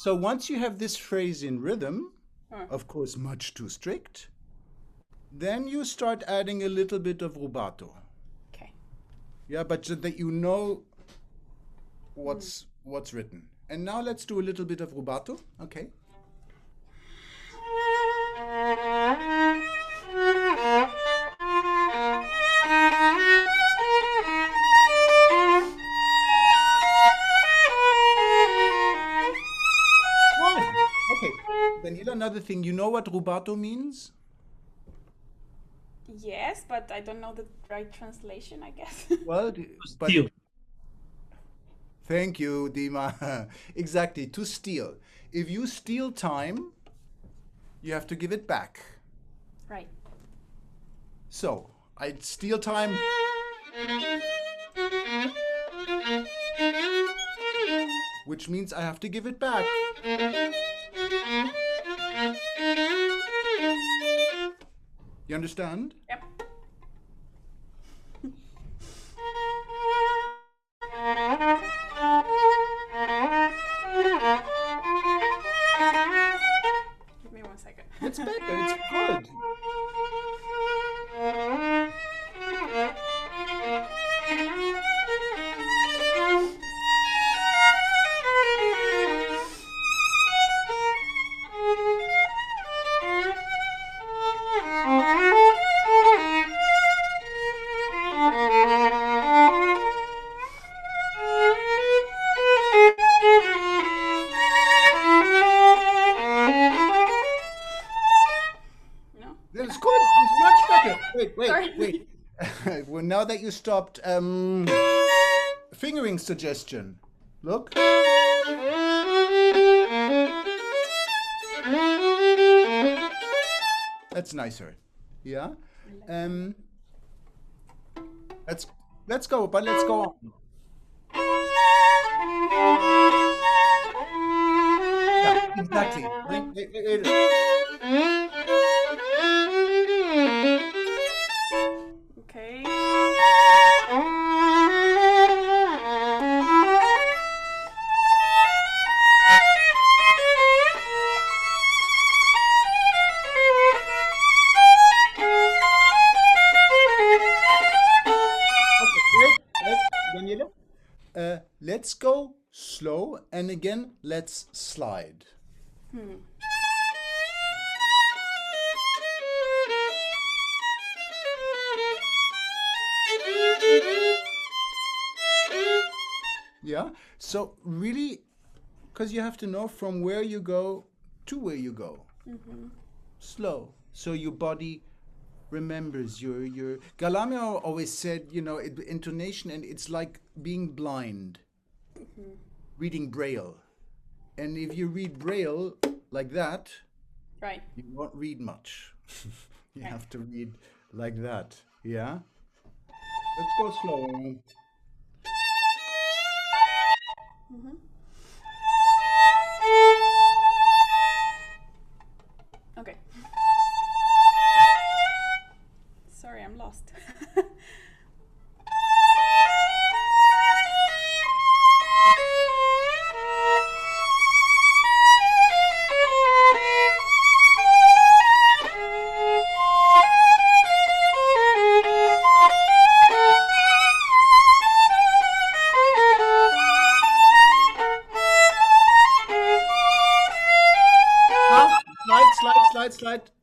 So once you have this phrase in rhythm, Hmm. of course, much too strict, then you start adding a little bit of rubato. Okay. Yeah, but so that you know what's written. And now let's do a little bit of rubato. Okay. Good. Okay. Daniela, another thing. You know what rubato means? Yes, but I don't know the right translation, I guess. Well, but Steal. thank you, Dima. Exactly, to steal. If you steal time, you have to give it back. Right. So, I steal time. Which means I have to give it back. You understand? Yep. Give me 1 second. It's better, it's good. No? It's good, it's much better. Wait, Sorry. wait. Well, now that you stopped, fingering suggestion. Look. That's nicer. Yeah. Let's go, but let's go on. Yeah, exactly. Wait. Okay. Daniela. Let's go slow, and again, let's slide. Yeah, so really, because you have to know from where you go to where you go. Slow, so your body remembers your Galamio always said, intonation, and it's like being blind, reading Braille. And if you read Braille like that, Right. you won't read much. You Right. have to read like that. Yeah? Let's go slower. Okay. Sorry, I'm lost.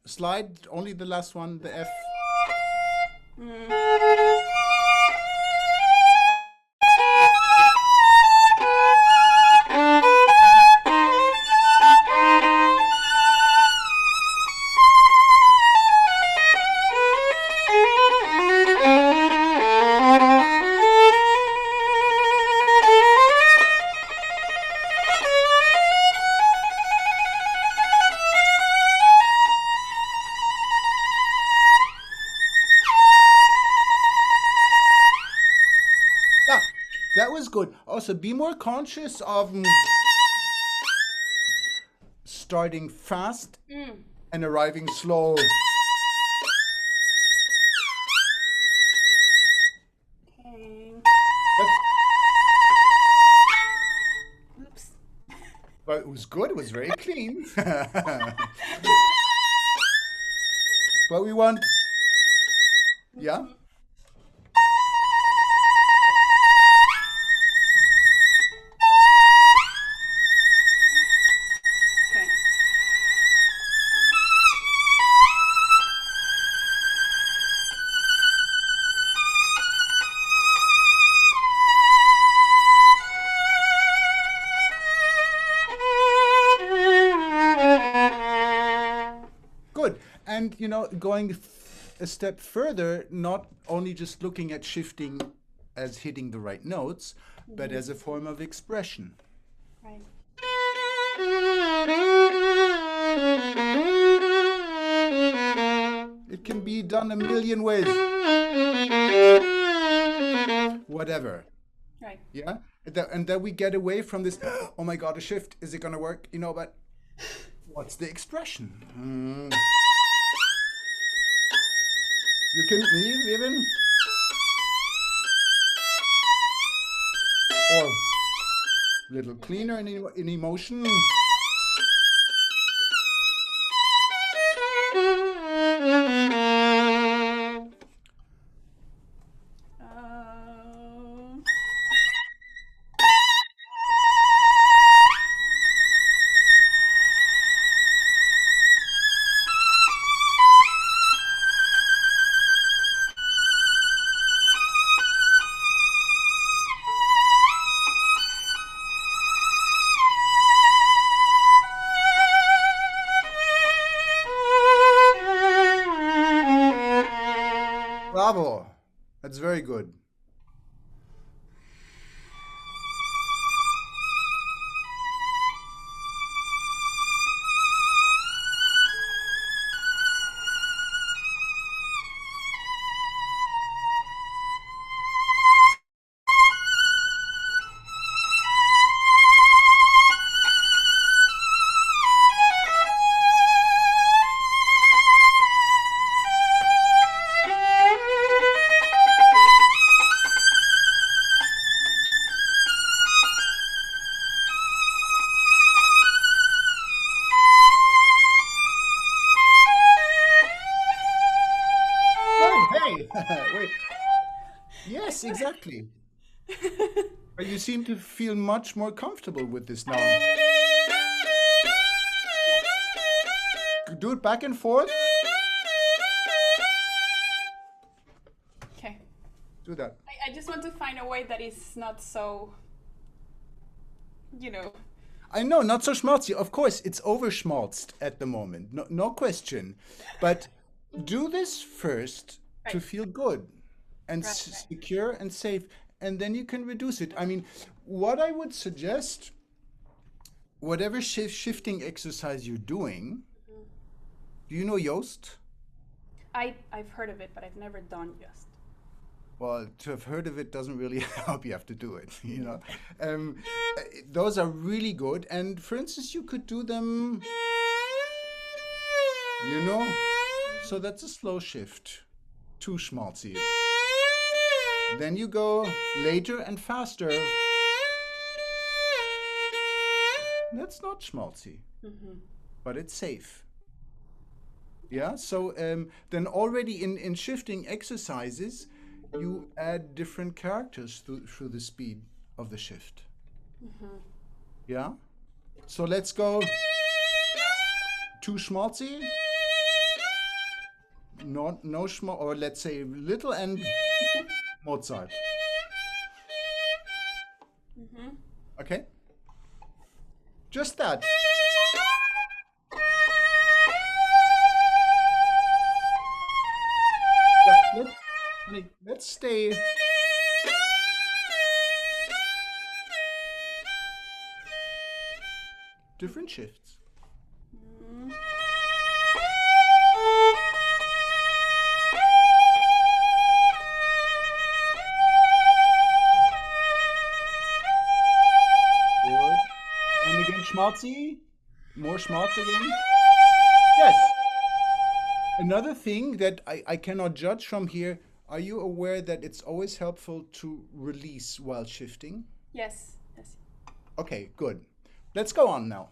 Slide, only the last one, the F. Yeah, that was good. Also, be more conscious of starting fast and arriving slow. Okay. That's, Oops. but it was good. It was very clean. But we want, yeah? Okay. Good. And, you know, going a step further, not only just looking at shifting as hitting the right notes, but as a form of expression. Right. It can be done a million ways. Whatever. Right. Yeah? And then we get away from this, oh my God, a shift, is it going to work? You know, but what's the expression? You can leave even. Or a little cleaner in emotion. Bravo. That's very good. Wait. Yes, exactly. But you seem to feel much more comfortable with this now. Do it back and forth. Okay. Do that. I just want to find a way that is not so, you know. I know, not so schmaltzy. Of course, it's over schmaltzed at the moment. No question. But do this first to feel good and secure and safe, and then you can reduce it. I mean, what I would suggest, whatever shifting exercise you're doing, do you know Yoast? I've heard of it, but I've never done just. Well, to have heard of it doesn't really help. You have to do it, you know. Those are really good. And for instance, you could do them, you know. So that's a slow shift. Too schmaltzy. Then you go later and faster. That's not schmaltzy, but it's safe. Yeah, so then already in shifting exercises, you add different characters through the speed of the shift. Yeah? So let's go too schmaltzy. No schmaltzy, or let's say little and Mozart. Okay? Just that. Let's stay. Different shifts. Good. And again, schmaltzy. More schmaltz again. Yes. Another thing that I cannot judge from here, are you aware that it's always helpful to release while shifting? Yes. Yes. Okay, good. Let's go on now.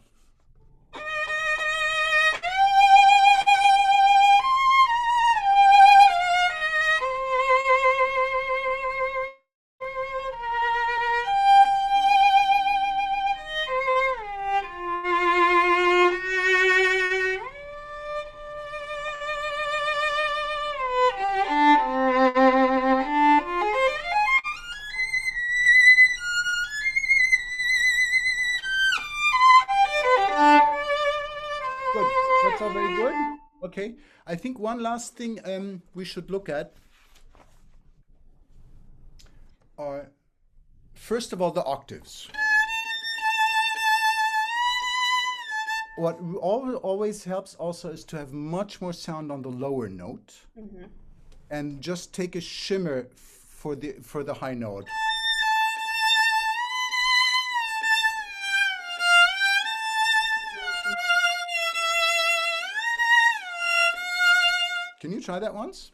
very good. Okay. I think one last thing we should look at are, first of all, the octaves. What always helps also is to have much more sound on the lower note, and just take a shimmer for the high note. Can you try that once?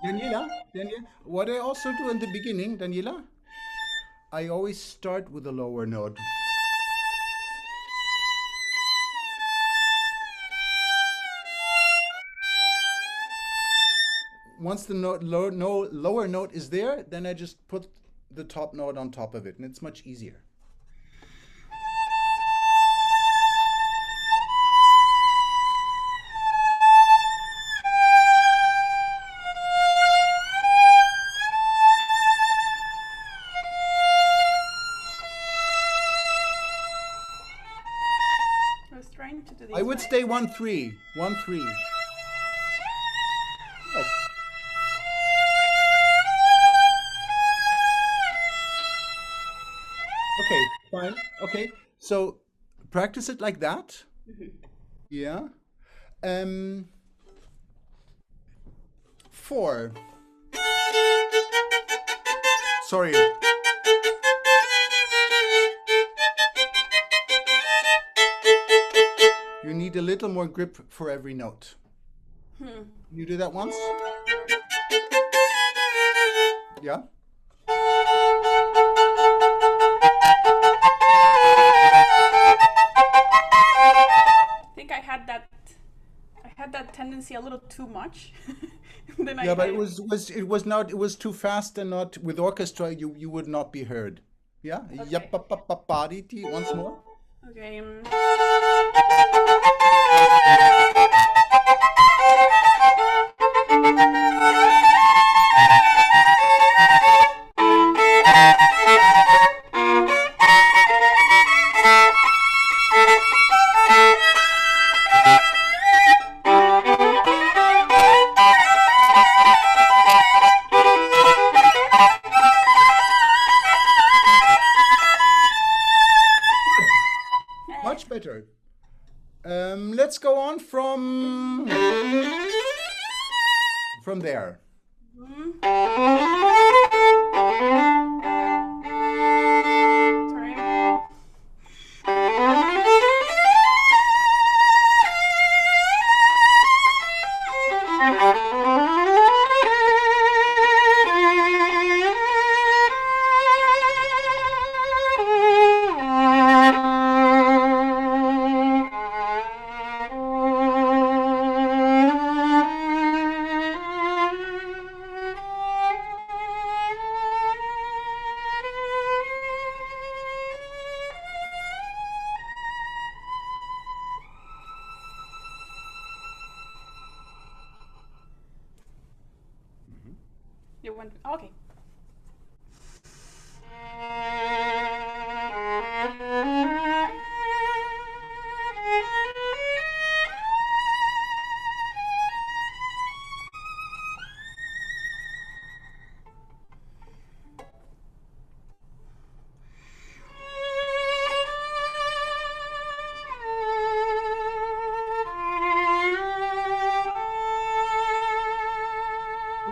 Daniela, what I also do in the beginning, Daniela, I always start with a lower note. Once the lower note is there, then I just put the top note on top of it, and it's much easier. I would stay 1-3, 1-3. Yes. Okay, fine. Okay, so practice it like that. Yeah. 4. Sorry. You need a little more grip for every note. You do that once? Yeah. I think I had that tendency a little too much. Then yeah, but it was too fast, and not with orchestra. You would not be heard. Yeah. Okay. Once more. Okay. Much better. Let's go on from there. You went okay.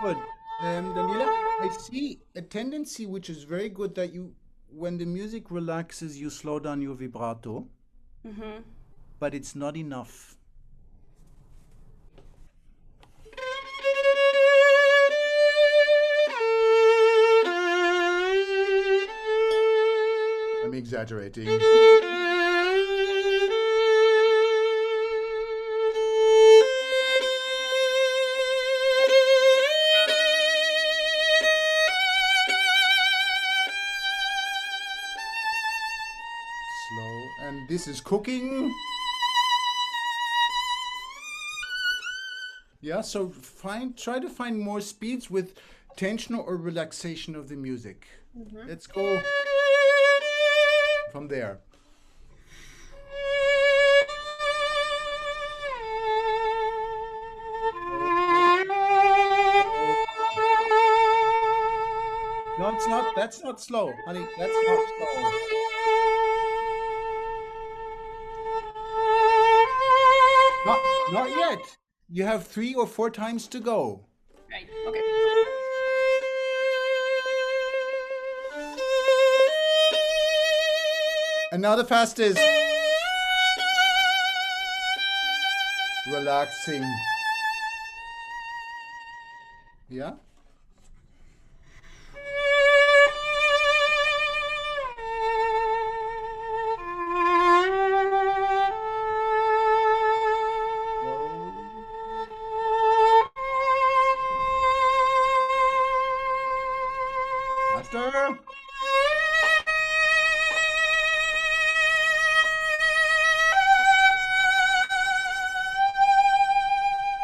Good. Daniela, I see a tendency which is very good that when the music relaxes, you slow down your vibrato, but it's not enough. I'm exaggerating. slow. And this is cooking. Yeah, so try to find more speeds with tension or relaxation of the music. Let's go from there. No, it's not. That's not slow, honey. That's not slow. Not yet. You have 3 or 4 times to go. Right. Okay. And now the fastest. Relaxing. Yeah? Faster.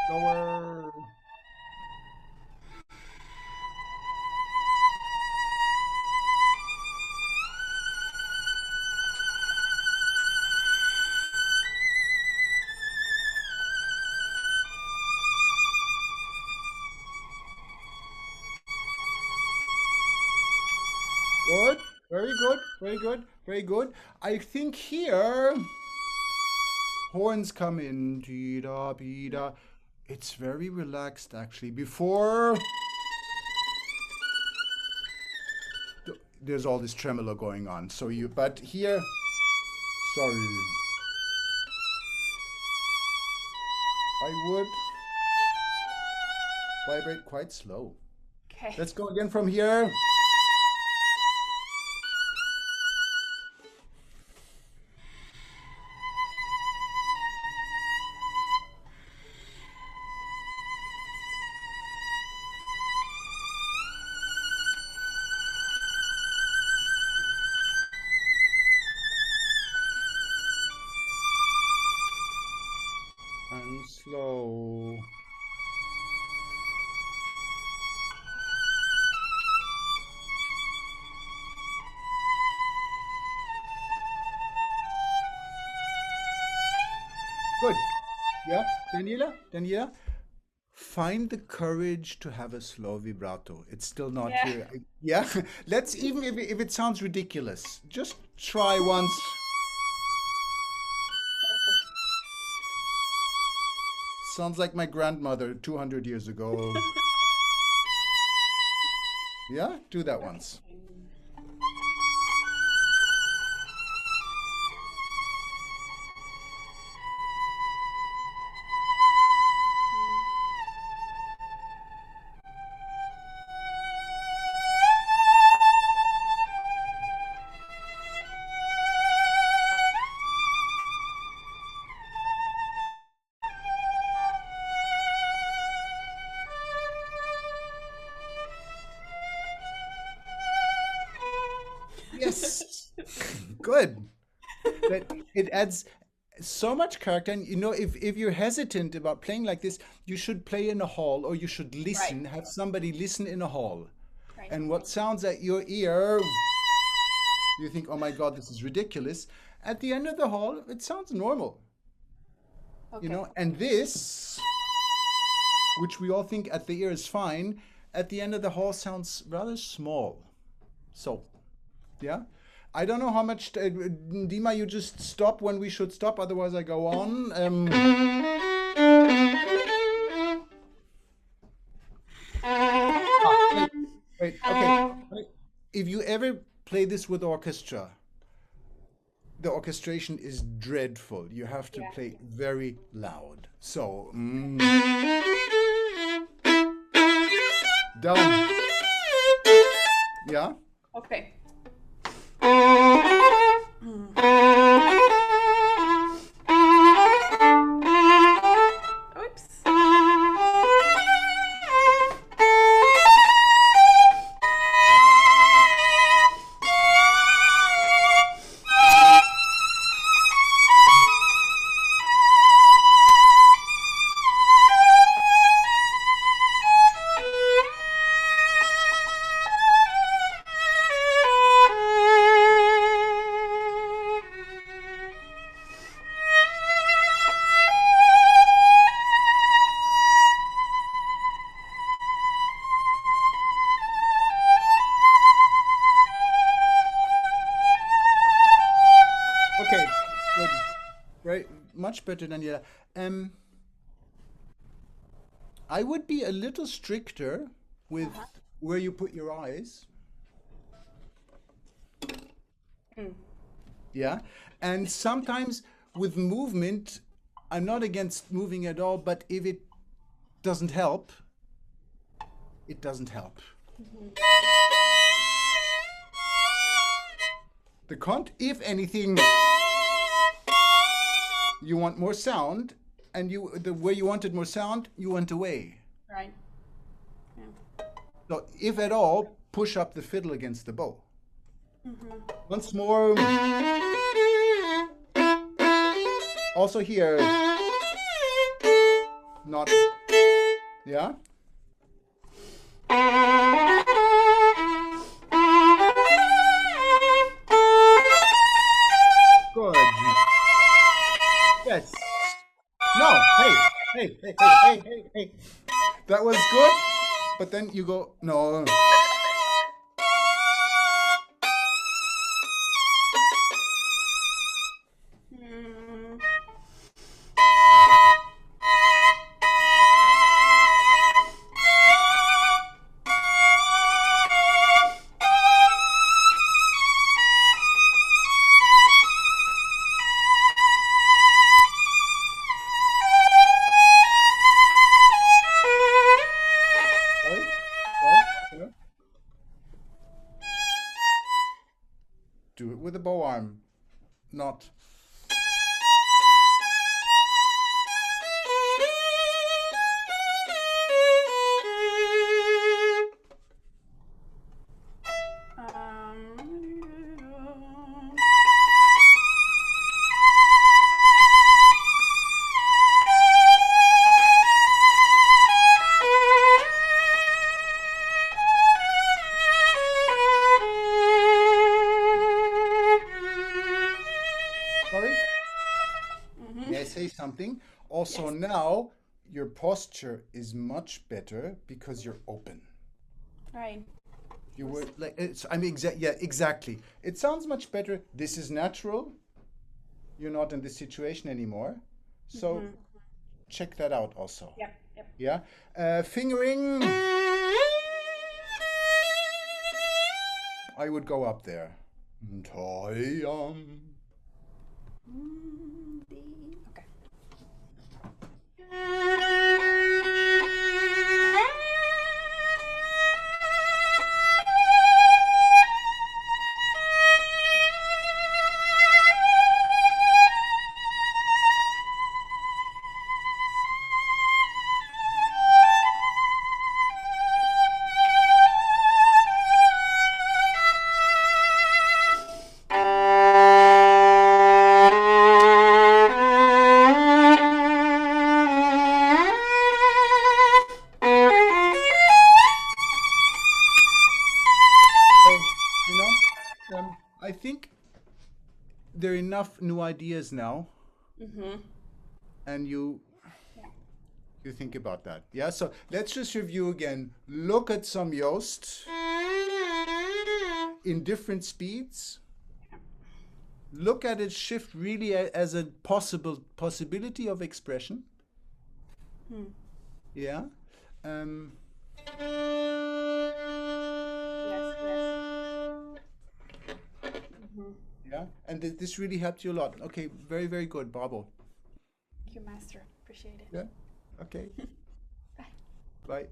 Slower. Good. Very good. Very good. Very good. I think here horns come in. Dee-da, bee-da. It's very relaxed actually. Before there's all this tremolo going on. So but here, sorry. I would vibrate quite slow. Okay. Let's go again from here. And slow. Good. Yeah, Daniela, find the courage to have a slow vibrato. It's still not Yeah. here. Yeah, let's even if it sounds ridiculous, just try once. Sounds like my grandmother 200 years ago. Yeah, do that once. Yes. Good. But it adds so much character. And if you're hesitant about playing like this, you should play in a hall or you should listen, Right. have somebody listen in a hall. Right. And what sounds at your ear, you think, oh my God, this is ridiculous. At the end of the hall, it sounds normal. Okay. And this, which we all think at the ear is fine, at the end of the hall sounds rather small. So, yeah. I don't know how much, Dima, you just stop when we should stop, otherwise I go on. Wait, okay. If you ever play this with orchestra, the orchestration is dreadful. You have to Yeah. play very loud. So, down. Yeah? Okay. Oops. Okay, good. Right, much better, Daniela. I would be a little stricter with where you put your eyes. Yeah, and sometimes with movement, I'm not against moving at all, but if it doesn't help, it doesn't help. If anything, you want more sound, and where you wanted more sound, you went away. Right. Yeah. So if at all, push up the fiddle against the bow. Once more. Also here, not, yeah? Good. Yes. No, hey. That was good, but then you go, no. Do it with a bow arm, not. Something. Also, yes. Now your posture is much better because you're open. Right. You were like, exactly. It sounds much better. This is natural. You're not in this situation anymore. So check that out also. Yep. Yeah. Fingering. I would go up there. I think there are enough new ideas now, and you think about that. Yeah, so let's just review again. Look at some Yost in different speeds. Look at it shift really as a possibility of expression. Yeah. Yeah, and this really helped you a lot. Okay, very, very good. Bravo. Thank you, Master. Appreciate it. Yeah, okay. Bye.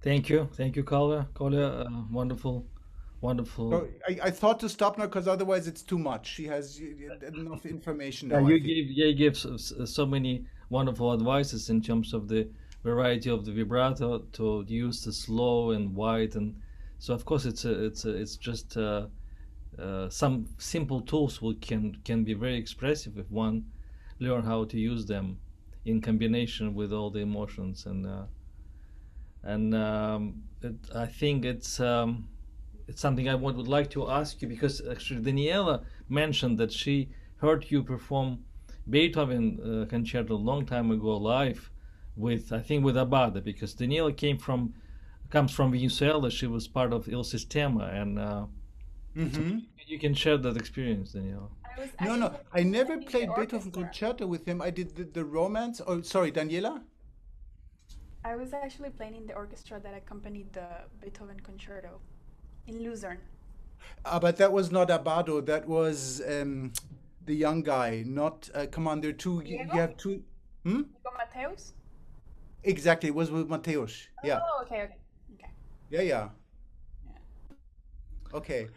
Thank you, Kolja. Wonderful. So I thought to stop now because otherwise it's too much. She has enough information now. You gave so many wonderful advices in terms of the variety of the vibrato, to use the slow and wide, and so of course it's just some simple tools can be very expressive if one learn how to use them in combination with all the emotions, and I think it's something I would like to ask you, because actually Daniela mentioned that she heard you perform Beethoven concerto a long time ago live with Abbado, because Daniela comes from Venezuela. She was part of Il Sistema, Hmm. You can share that experience, Daniela. I was No, no, actually I never in the played Beethoven orchestra. Concerto with him. I did the Romance. Oh, sorry, Daniela? I was actually playing in the orchestra that accompanied the Beethoven Concerto in Luzern. But that was not Abbado. That was the young guy. Not come on. There are two. You Diego? have two. Hmm. Diego Mateus? Exactly. It was with Mateusz. Yeah. Oh, okay, okay. Okay. Yeah. Yeah. Yeah. Okay.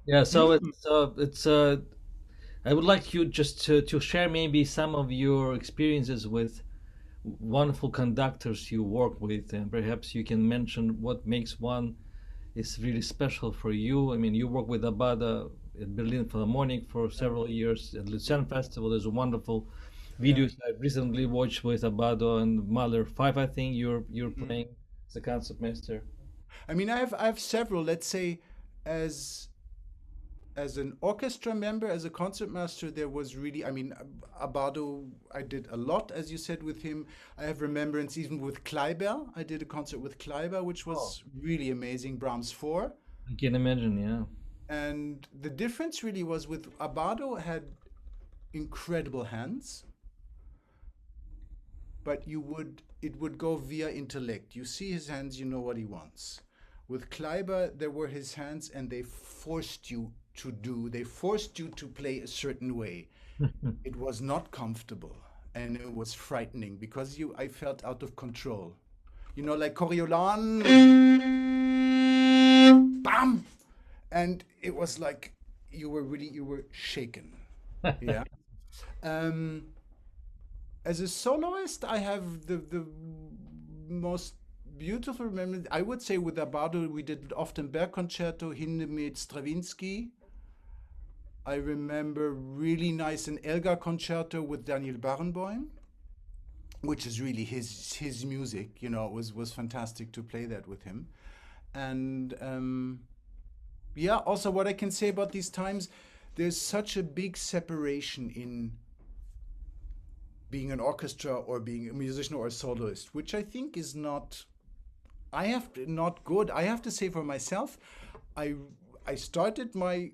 Yeah, so Hmm. it's I would like you just to share maybe some of your experiences with wonderful conductors you work with, and perhaps you can mention what makes one is really special for you. I mean, you work with Abbado at Berlin Philharmonic for several years. At Lucerne Festival, there's a wonderful Yeah. videos I recently watched with Abbado and Mahler 5, I think you're Mm. playing as a concertmaster. I mean, I have several. Let's say, as as an orchestra member, as a concertmaster, there was really, I mean, Abbado, I did a lot, as you said, with him. I have remembrance even with Kleiber. I did a concert with Kleiber, which Oh, was really amazing, Brahms 4. I can imagine, yeah. And the difference really was with Abbado had incredible hands, but it would go via intellect. You see his hands, you know what he wants. With Kleiber, there were his hands, and they forced you to play a certain way. It was not comfortable, and it was frightening because I felt out of control. You know, like Coriolan, bam, and it was like you were shaken. Yeah. Um, as a soloist, I have the most beautiful memory. I would say with Abbado, we did often Berg Concerto, Hindemith, Stravinsky. I remember really nice an Elgar Concerto with Daniel Barenboim, which is really his music. You know, it was fantastic to play that with him. And yeah, also what I can say about these times, there's such a big separation in being an orchestra or being a musician or a soloist, which I think is not. Not good. I have to say for myself, I I started my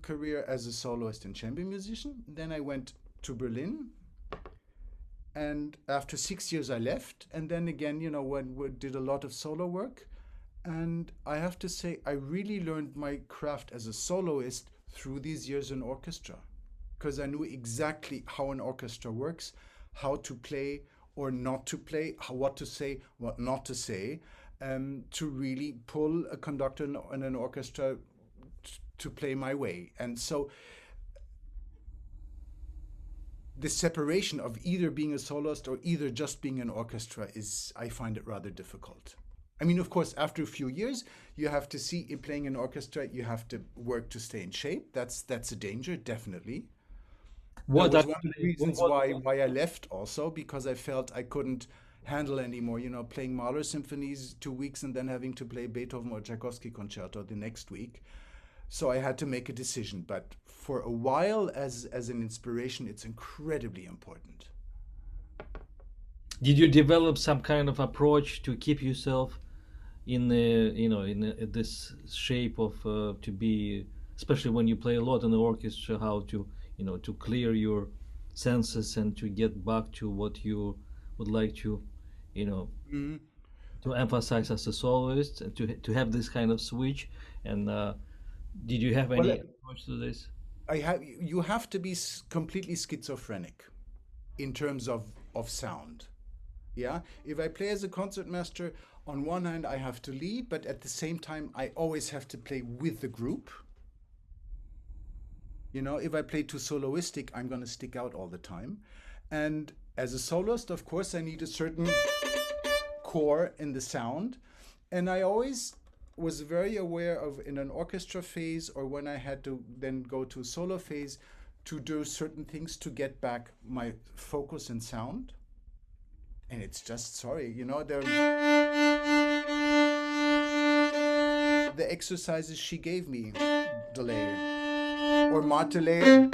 career as a soloist and chamber musician. Then I went to Berlin, and after 6 years I left. And then again, you know, when we did a lot of solo work, and I have to say I really learned my craft as a soloist through these years in orchestra, because I knew exactly how an orchestra works, how to play or not to play, what to say, what not to say, to really pull a conductor in an orchestra to play my way. And so the separation of either being a soloist or either just being an orchestra is, I find it rather difficult. I mean, of course, after a few years, you have to see in playing an orchestra, you have to work to stay in shape. That's a danger, definitely. That What was one of the actually, reasons why I left also, because I felt I couldn't handle anymore, you know, playing Mahler symphonies 2 weeks and then having to play Beethoven or Tchaikovsky concerto the next week. So I had to make a decision. But for a while, as an inspiration, it's incredibly important. did you develop some kind of approach to keep yourself in the, this shape of to be, especially when you play a lot in the orchestra, how to, to clear your senses and to get back to what you would like to, you know, Mhm. to emphasize as a soloist, and to have this kind of switch? And did you have Well, any approach to this? you have to be completely schizophrenic in terms of sound. Yeah, if I play as a concertmaster, on one hand I have to lead, but at the same time I always have to play with the group. You know, if I play too soloistic, I'm going to stick out all the time. And as a soloist, of course, I need a certain core in the sound. And I always was very aware of, in an orchestra phase or when I had to then go to a solo phase, to do certain things to get back my focus and sound. And it's just, sorry, you know, the exercises she gave me, delay or martelé,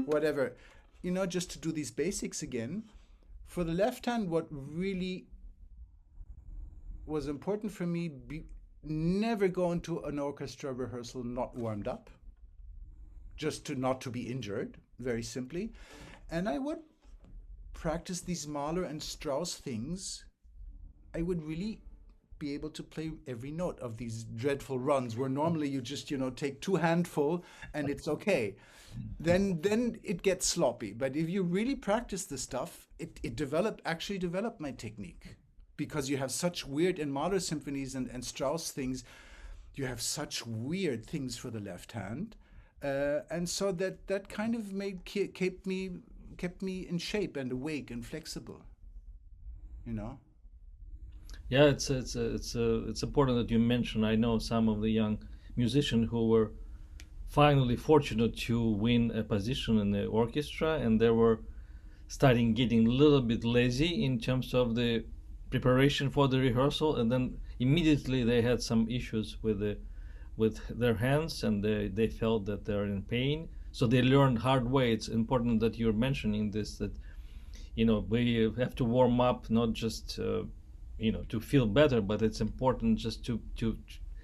whatever, you know, just to do these basics again. For the left hand, what really was important for me never go into an orchestra rehearsal not warmed up, just to not to be injured, very simply. And I would practice these Mahler and Strauss things. I would really be able to play every note of these dreadful runs where normally you just, take two handful and it's okay. Then it gets sloppy. But if you really practice the stuff, it actually developed my technique, because you have such weird, in Mahler symphonies and Strauss things, you have such weird things for the left hand. And so that kind of kept me in shape and awake and flexible, Yeah, it's important that you mention. I know some of the young musicians who were finally fortunate to win a position in the orchestra, and they were starting getting a little bit lazy in terms of the preparation for the rehearsal, and then immediately they had some issues with their hands, and they felt that they're in pain. So they learned hard way. It's important that you're mentioning this, that we have to warm up, not just to feel better, but it's important just to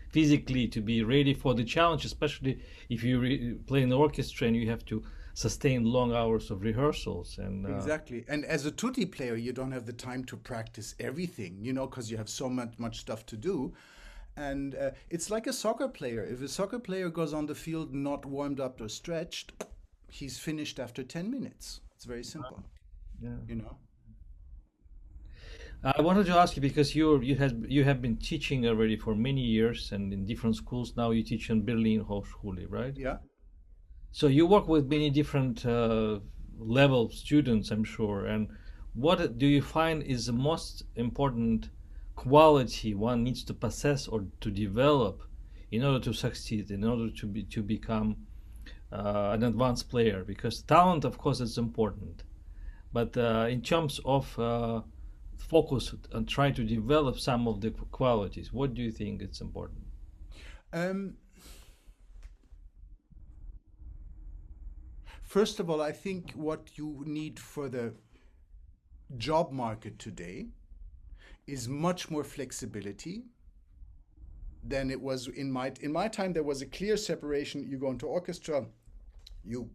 physically to be ready for the challenge, especially if you play in the orchestra and you have to sustain long hours of rehearsals. And exactly. And as a tutti player, you don't have the time to practice everything, because you have so much stuff to do. And it's like a soccer player. If a soccer player goes on the field not warmed up or stretched, he's finished after 10 minutes. It's very simple. Yeah. I wanted to ask you, because you have been teaching already for many years and in different schools. Now you teach in Berlin Hochschule, right? Yeah. So you work with many different level students, I'm sure. And what do you find is the most important quality one needs to possess or to develop in order to succeed, in order to become an advanced player? Because talent, of course, is important, but in terms of focus and try to develop some of the qualities, what do you think it's important? First of all, I think what you need for the job market today is much more flexibility than it was in my time. There was a clear separation. You go into orchestra, you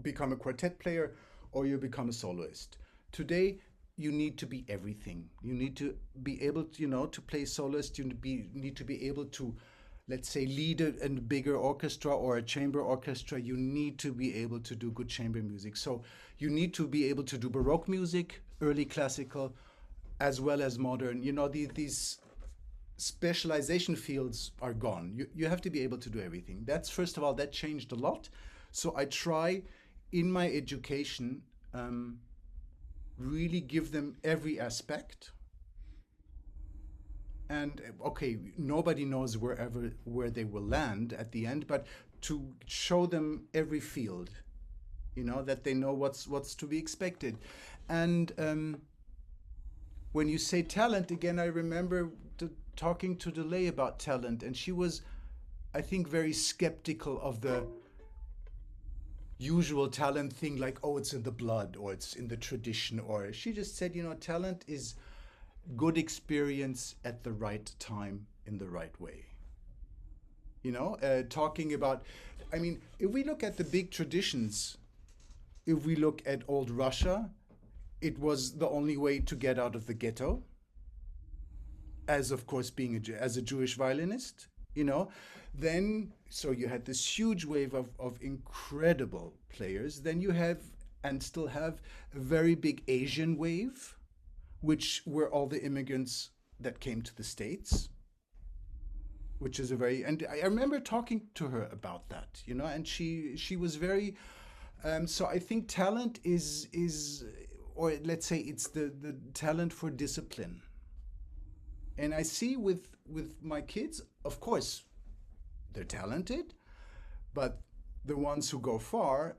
become a quartet player, or you become a soloist. Today, you need to be everything. You need to be able to, to play soloist. You need to be able to, let's say, lead a bigger orchestra or a chamber orchestra. You need to be able to do good chamber music. So you need to be able to do Baroque music, early classical, as well as modern. These specialization fields are gone. You have to be able to do everything. That's, first of all, that changed a lot. So I try in my education really give them every aspect. And okay, nobody knows where they will land at the end, but to show them every field, that they know what's to be expected. And when you say talent, again, I remember talking to DeLay about talent, and she was, I think, very skeptical of the usual talent thing, like, oh, it's in the blood, or it's in the tradition, or she just said, talent is good experience at the right time in the right way. Talking about, if we look at the big traditions, if we look at old Russia, it was the only way to get out of the ghetto, as of course being as a Jewish violinist, Then, so you had this huge wave of incredible players. Then you have, and still have, a very big Asian wave, which were all the immigrants that came to the States, which is and I remember talking to her about that, and she was very, so I think talent is, or let's say it's the talent for discipline. And I see with my kids, of course, they're talented, but the ones who go far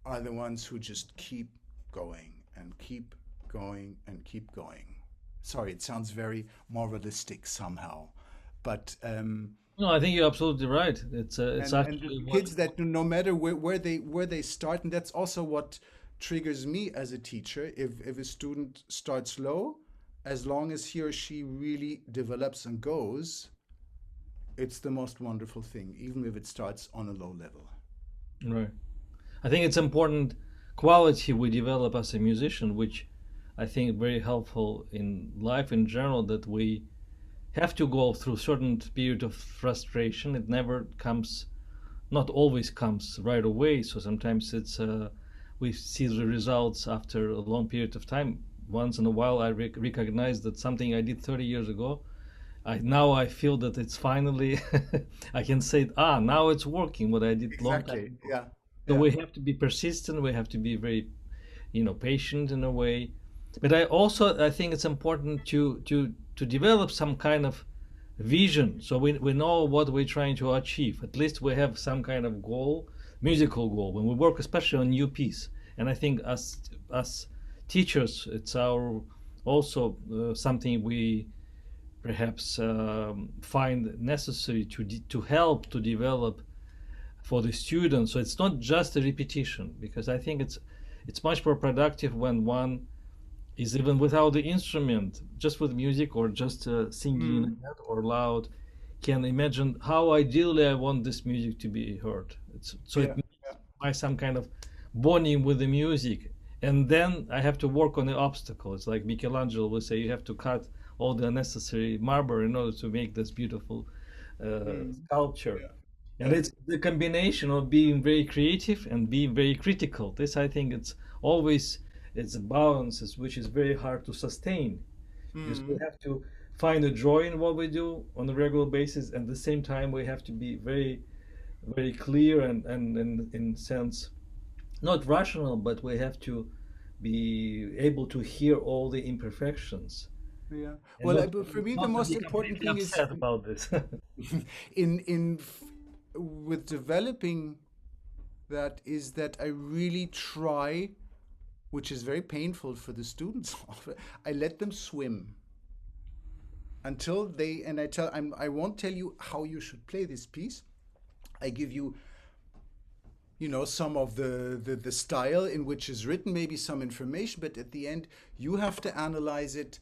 are the ones who just keep going and keep going and keep going. Sorry, it sounds very moralistic somehow, but no, I think you're absolutely right. It's actually and kids that no matter where they start, and that's also what triggers me as a teacher. If a student starts low, as long as he or she really develops and goes, it's the most wonderful thing, even if it starts on a low level. Right. I think it's important quality we develop as a musician, which I think very helpful in life in general, that we have to go through certain period of frustration. It never comes, not always comes right away. So sometimes it's we see the results after a long period of time. Once in a while, I recognize that something I did 30 years ago, now I feel that it's finally I can say, now it's working what I did long time Exactly. ago. Yeah. So Yeah. we have to be persistent. We have to be very, patient in a way. But I think it's important to develop some kind of vision, so we know what we're trying to achieve. At least we have some kind of goal, musical goal, when we work, especially on new piece. And I think as teachers, it's our also something we perhaps find necessary to help to develop for the students. So it's not just a repetition, because I think it's much more productive when one is even without the instrument, just with music or just singing in Mm. a head or loud, can imagine how ideally I want this music to be heard. It Yeah. means by some kind of bonding with the music. And then I have to work on the obstacle. It's like Michelangelo would say, you have to cut all the unnecessary marble in order to make this beautiful Mm. sculpture. Yeah. And Yeah. it's the combination of being very creative and being very critical. This, I think, it's a balance which is very hard to sustain, because we Mm. have to find a joy in what we do on a regular basis, and at the same time we have to be very, very clear and in sense not rational, but we have to be able to hear all the imperfections Yeah. and Well, not but for me, the not to most be important completely thing is upset about this. with developing that is that I really try, which is very painful for the students. I let them swim until they, and I won't tell you how you should play this piece. I give you, some of the style in which is written, maybe some information, but at the end, you have to analyze it.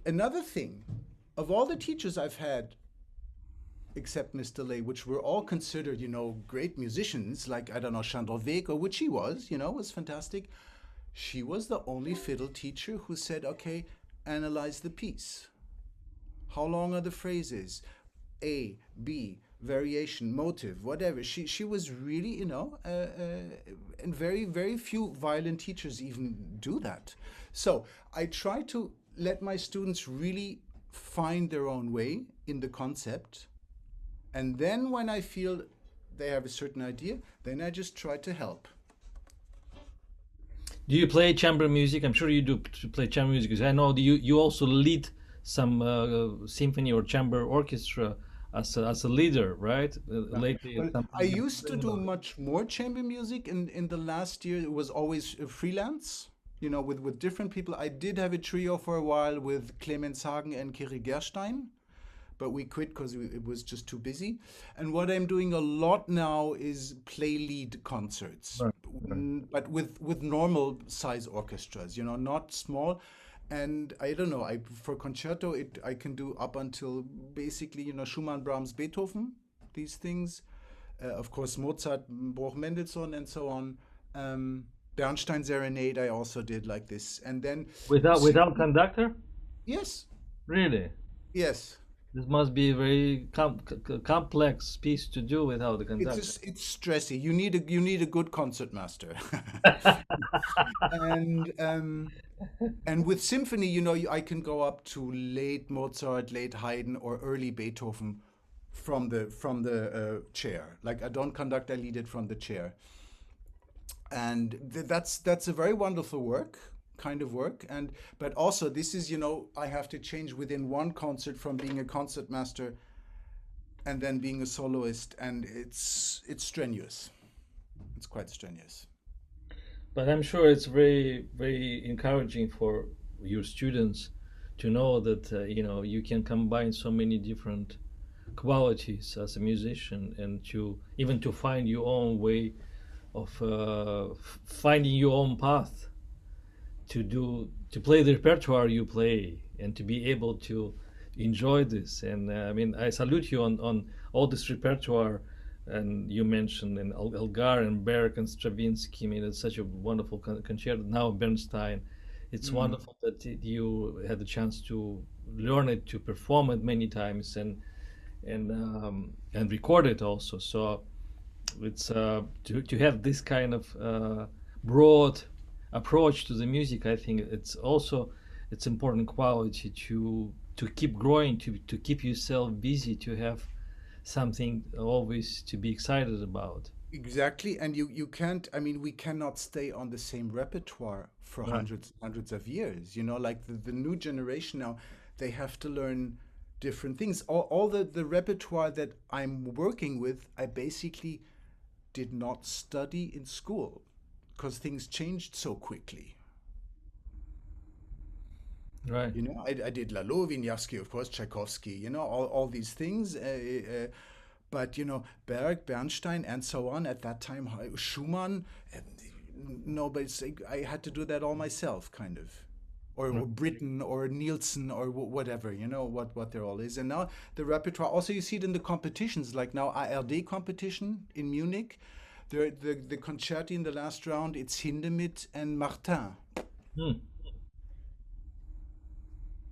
Another thing, of all the teachers I've had, except Miss DeLay, which were all considered, great musicians, like, I don't know, Chandra Veka, which she was fantastic. She was the only fiddle teacher who said, okay, analyze the piece. How long are the phrases? A, B, variation, motive, whatever. She was really, and very, very few violin teachers even do that. So I try to let my students really find their own way in the concept. And then when I feel they have a certain idea, then I just try to help. Do you play chamber music? I'm sure you do play chamber music, because I know you also lead some symphony or chamber orchestra as a leader, right? Lately, Well, something I you've been used to doing do about it. much more chamber music. In the last year, it was always freelance, with different people. I did have a trio for a while with Clemens Hagen and Kiri Gerstein, but we quit because it was just too busy. And what I'm doing a lot now is play lead concerts, Right, right. but with normal size orchestras, not small. And I don't know, for concerto, I can do up until basically, Schumann, Brahms, Beethoven, these things. Of course, Mozart, Bruch, Mendelssohn, and so on. Bernstein Serenade, I also did like this. And then, Without conductor? yes, Really? yes. This must be a very complex piece to do without the conductor. It's stressy. You need a good concertmaster. and with symphony, I can go up to late Mozart, late Haydn, or early Beethoven from the chair. Like, I don't conduct, I lead it from the chair. And that's a very wonderful kind of work. But also, this is, I have to change within one concert from being a concertmaster and then being a soloist, and it's strenuous. It's quite strenuous. But I'm sure it's very, very encouraging for your students to know that you can combine so many different qualities as a musician, and to find your own way of finding your own path to play the repertoire you play, and to be able to enjoy this. And I mean, I salute you on all this repertoire. And you mentioned in Elgar and Berg and Stravinsky. I mean, it's such a wonderful concerto. Now Bernstein. It's wonderful that you had the chance to learn it, to perform it many times, and record it also. So it's to have this kind of broad approach to the music. I think it's important quality to keep growing, to keep yourself busy, to have something always to be excited about. Exactly, and you can't. I mean, we cannot stay on the same repertoire for Right. hundreds of years. You know, like the new generation now, they have to learn different things. All the repertoire that I'm working with, I basically did not study in school because things changed so quickly. Right. You know, I did Lalo, Wieniawski, of course, Tchaikovsky, you know, all these things. But, you know, Berg, Bernstein, and so on at that time, Schumann, nobody's, I had to do that all myself, kind of. Or Britten, or Nielsen, or whatever, you know, what there all is. And now the repertoire, also you see it in the competitions, like now ARD competition in Munich. The concerti in the last round, it's Hindemith and Martin. Hmm.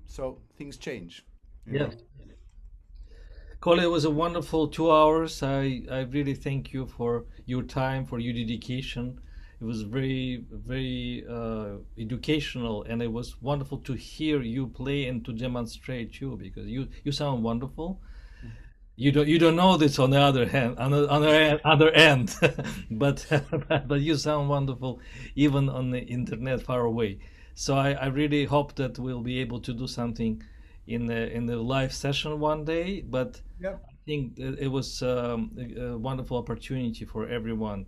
So things change, you know. Yes. Cole, it was a wonderful 2 hours. I really thank you for your time, for your dedication. It was very, very educational, and it was wonderful to hear you play and to demonstrate too, because you sound wonderful. You don't know this on the other hand, on the other end, but but you sound wonderful even on the internet far away. So I really hope that we'll be able to do something in the live session one day. But Yeah. I think that it was a wonderful opportunity for everyone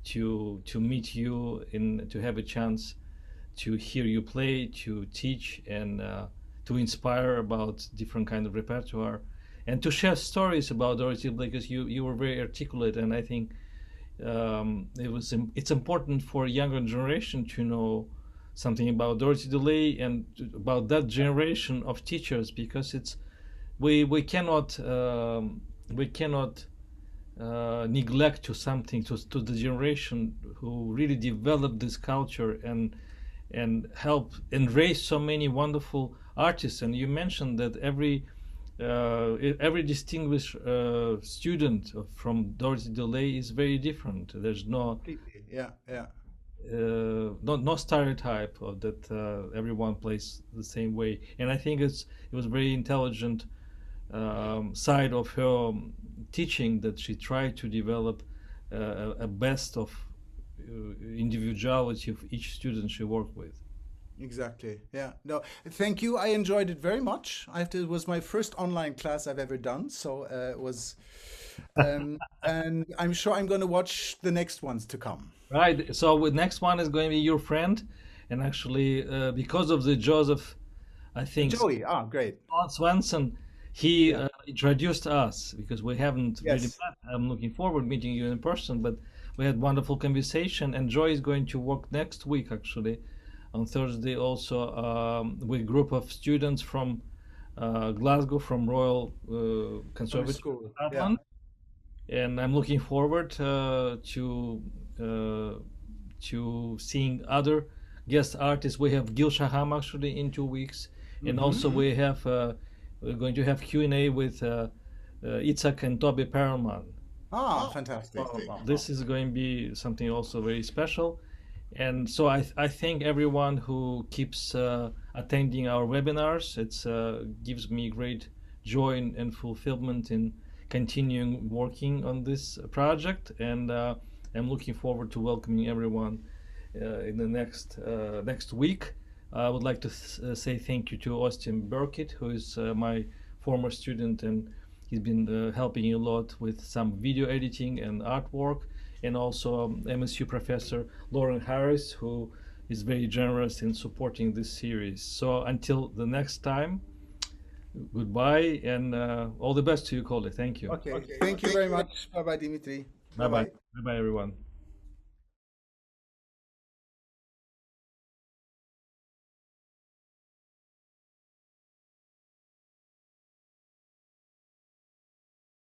to meet you and to have a chance to hear you play, to teach, and to inspire about different kind of repertoire, and to share stories about Dorothy because you were very articulate, and I think it's important for younger generation to know something about Dorothy DeLay and about that generation of teachers because we cannot neglect to something to the generation who really developed this culture and help and raise so many wonderful artists. And you mentioned that every distinguished student from Dorothy DeLay is very different. There's Completely. Yeah, yeah. no stereotype of that everyone plays the same way. And I think it was very intelligent side of her teaching that she tried to develop a best of individuality of each student she worked with. Exactly. Yeah. No, thank you. I enjoyed it very much. It was my first online class I've ever done, so it was, and I'm sure I'm going to watch the next ones to come. Right. So the next one is going to be your friend, and actually because of the Joseph, I think Joey. Ah, great. Swanson, he Yeah. introduced us because we haven't really Yes. met. I'm looking forward meeting you in person, but we had wonderful conversation. And Joy is going to work next week, actually, on Thursday, also with a group of students from Glasgow, from Royal From Conservatory of school. Yeah. Scotland. And I'm looking forward uh, to seeing other guest artists. We have Gil Shaham actually in 2 weeks, and Mm-hmm. also we're going to have Q&A with Itzhak and Toby Perelman. Ah, fantastic. This is going to be something also very special. And so I thank everyone who keeps attending our webinars. It's gives me great joy and fulfillment in continuing working on this project. And I'm looking forward to welcoming everyone in the next week. I would like to say thank you to Austin Burket, who is my former student, and he's been helping me a lot with some video editing and artwork, and also MSU professor Lauren Harris, who is very generous in supporting this series. So until the next time, goodbye, and all the best to you, Kolja. Thank you. Okay. Thank you very much. Bye bye, Dimitri. Bye Bye bye. bye. Bye bye, everyone.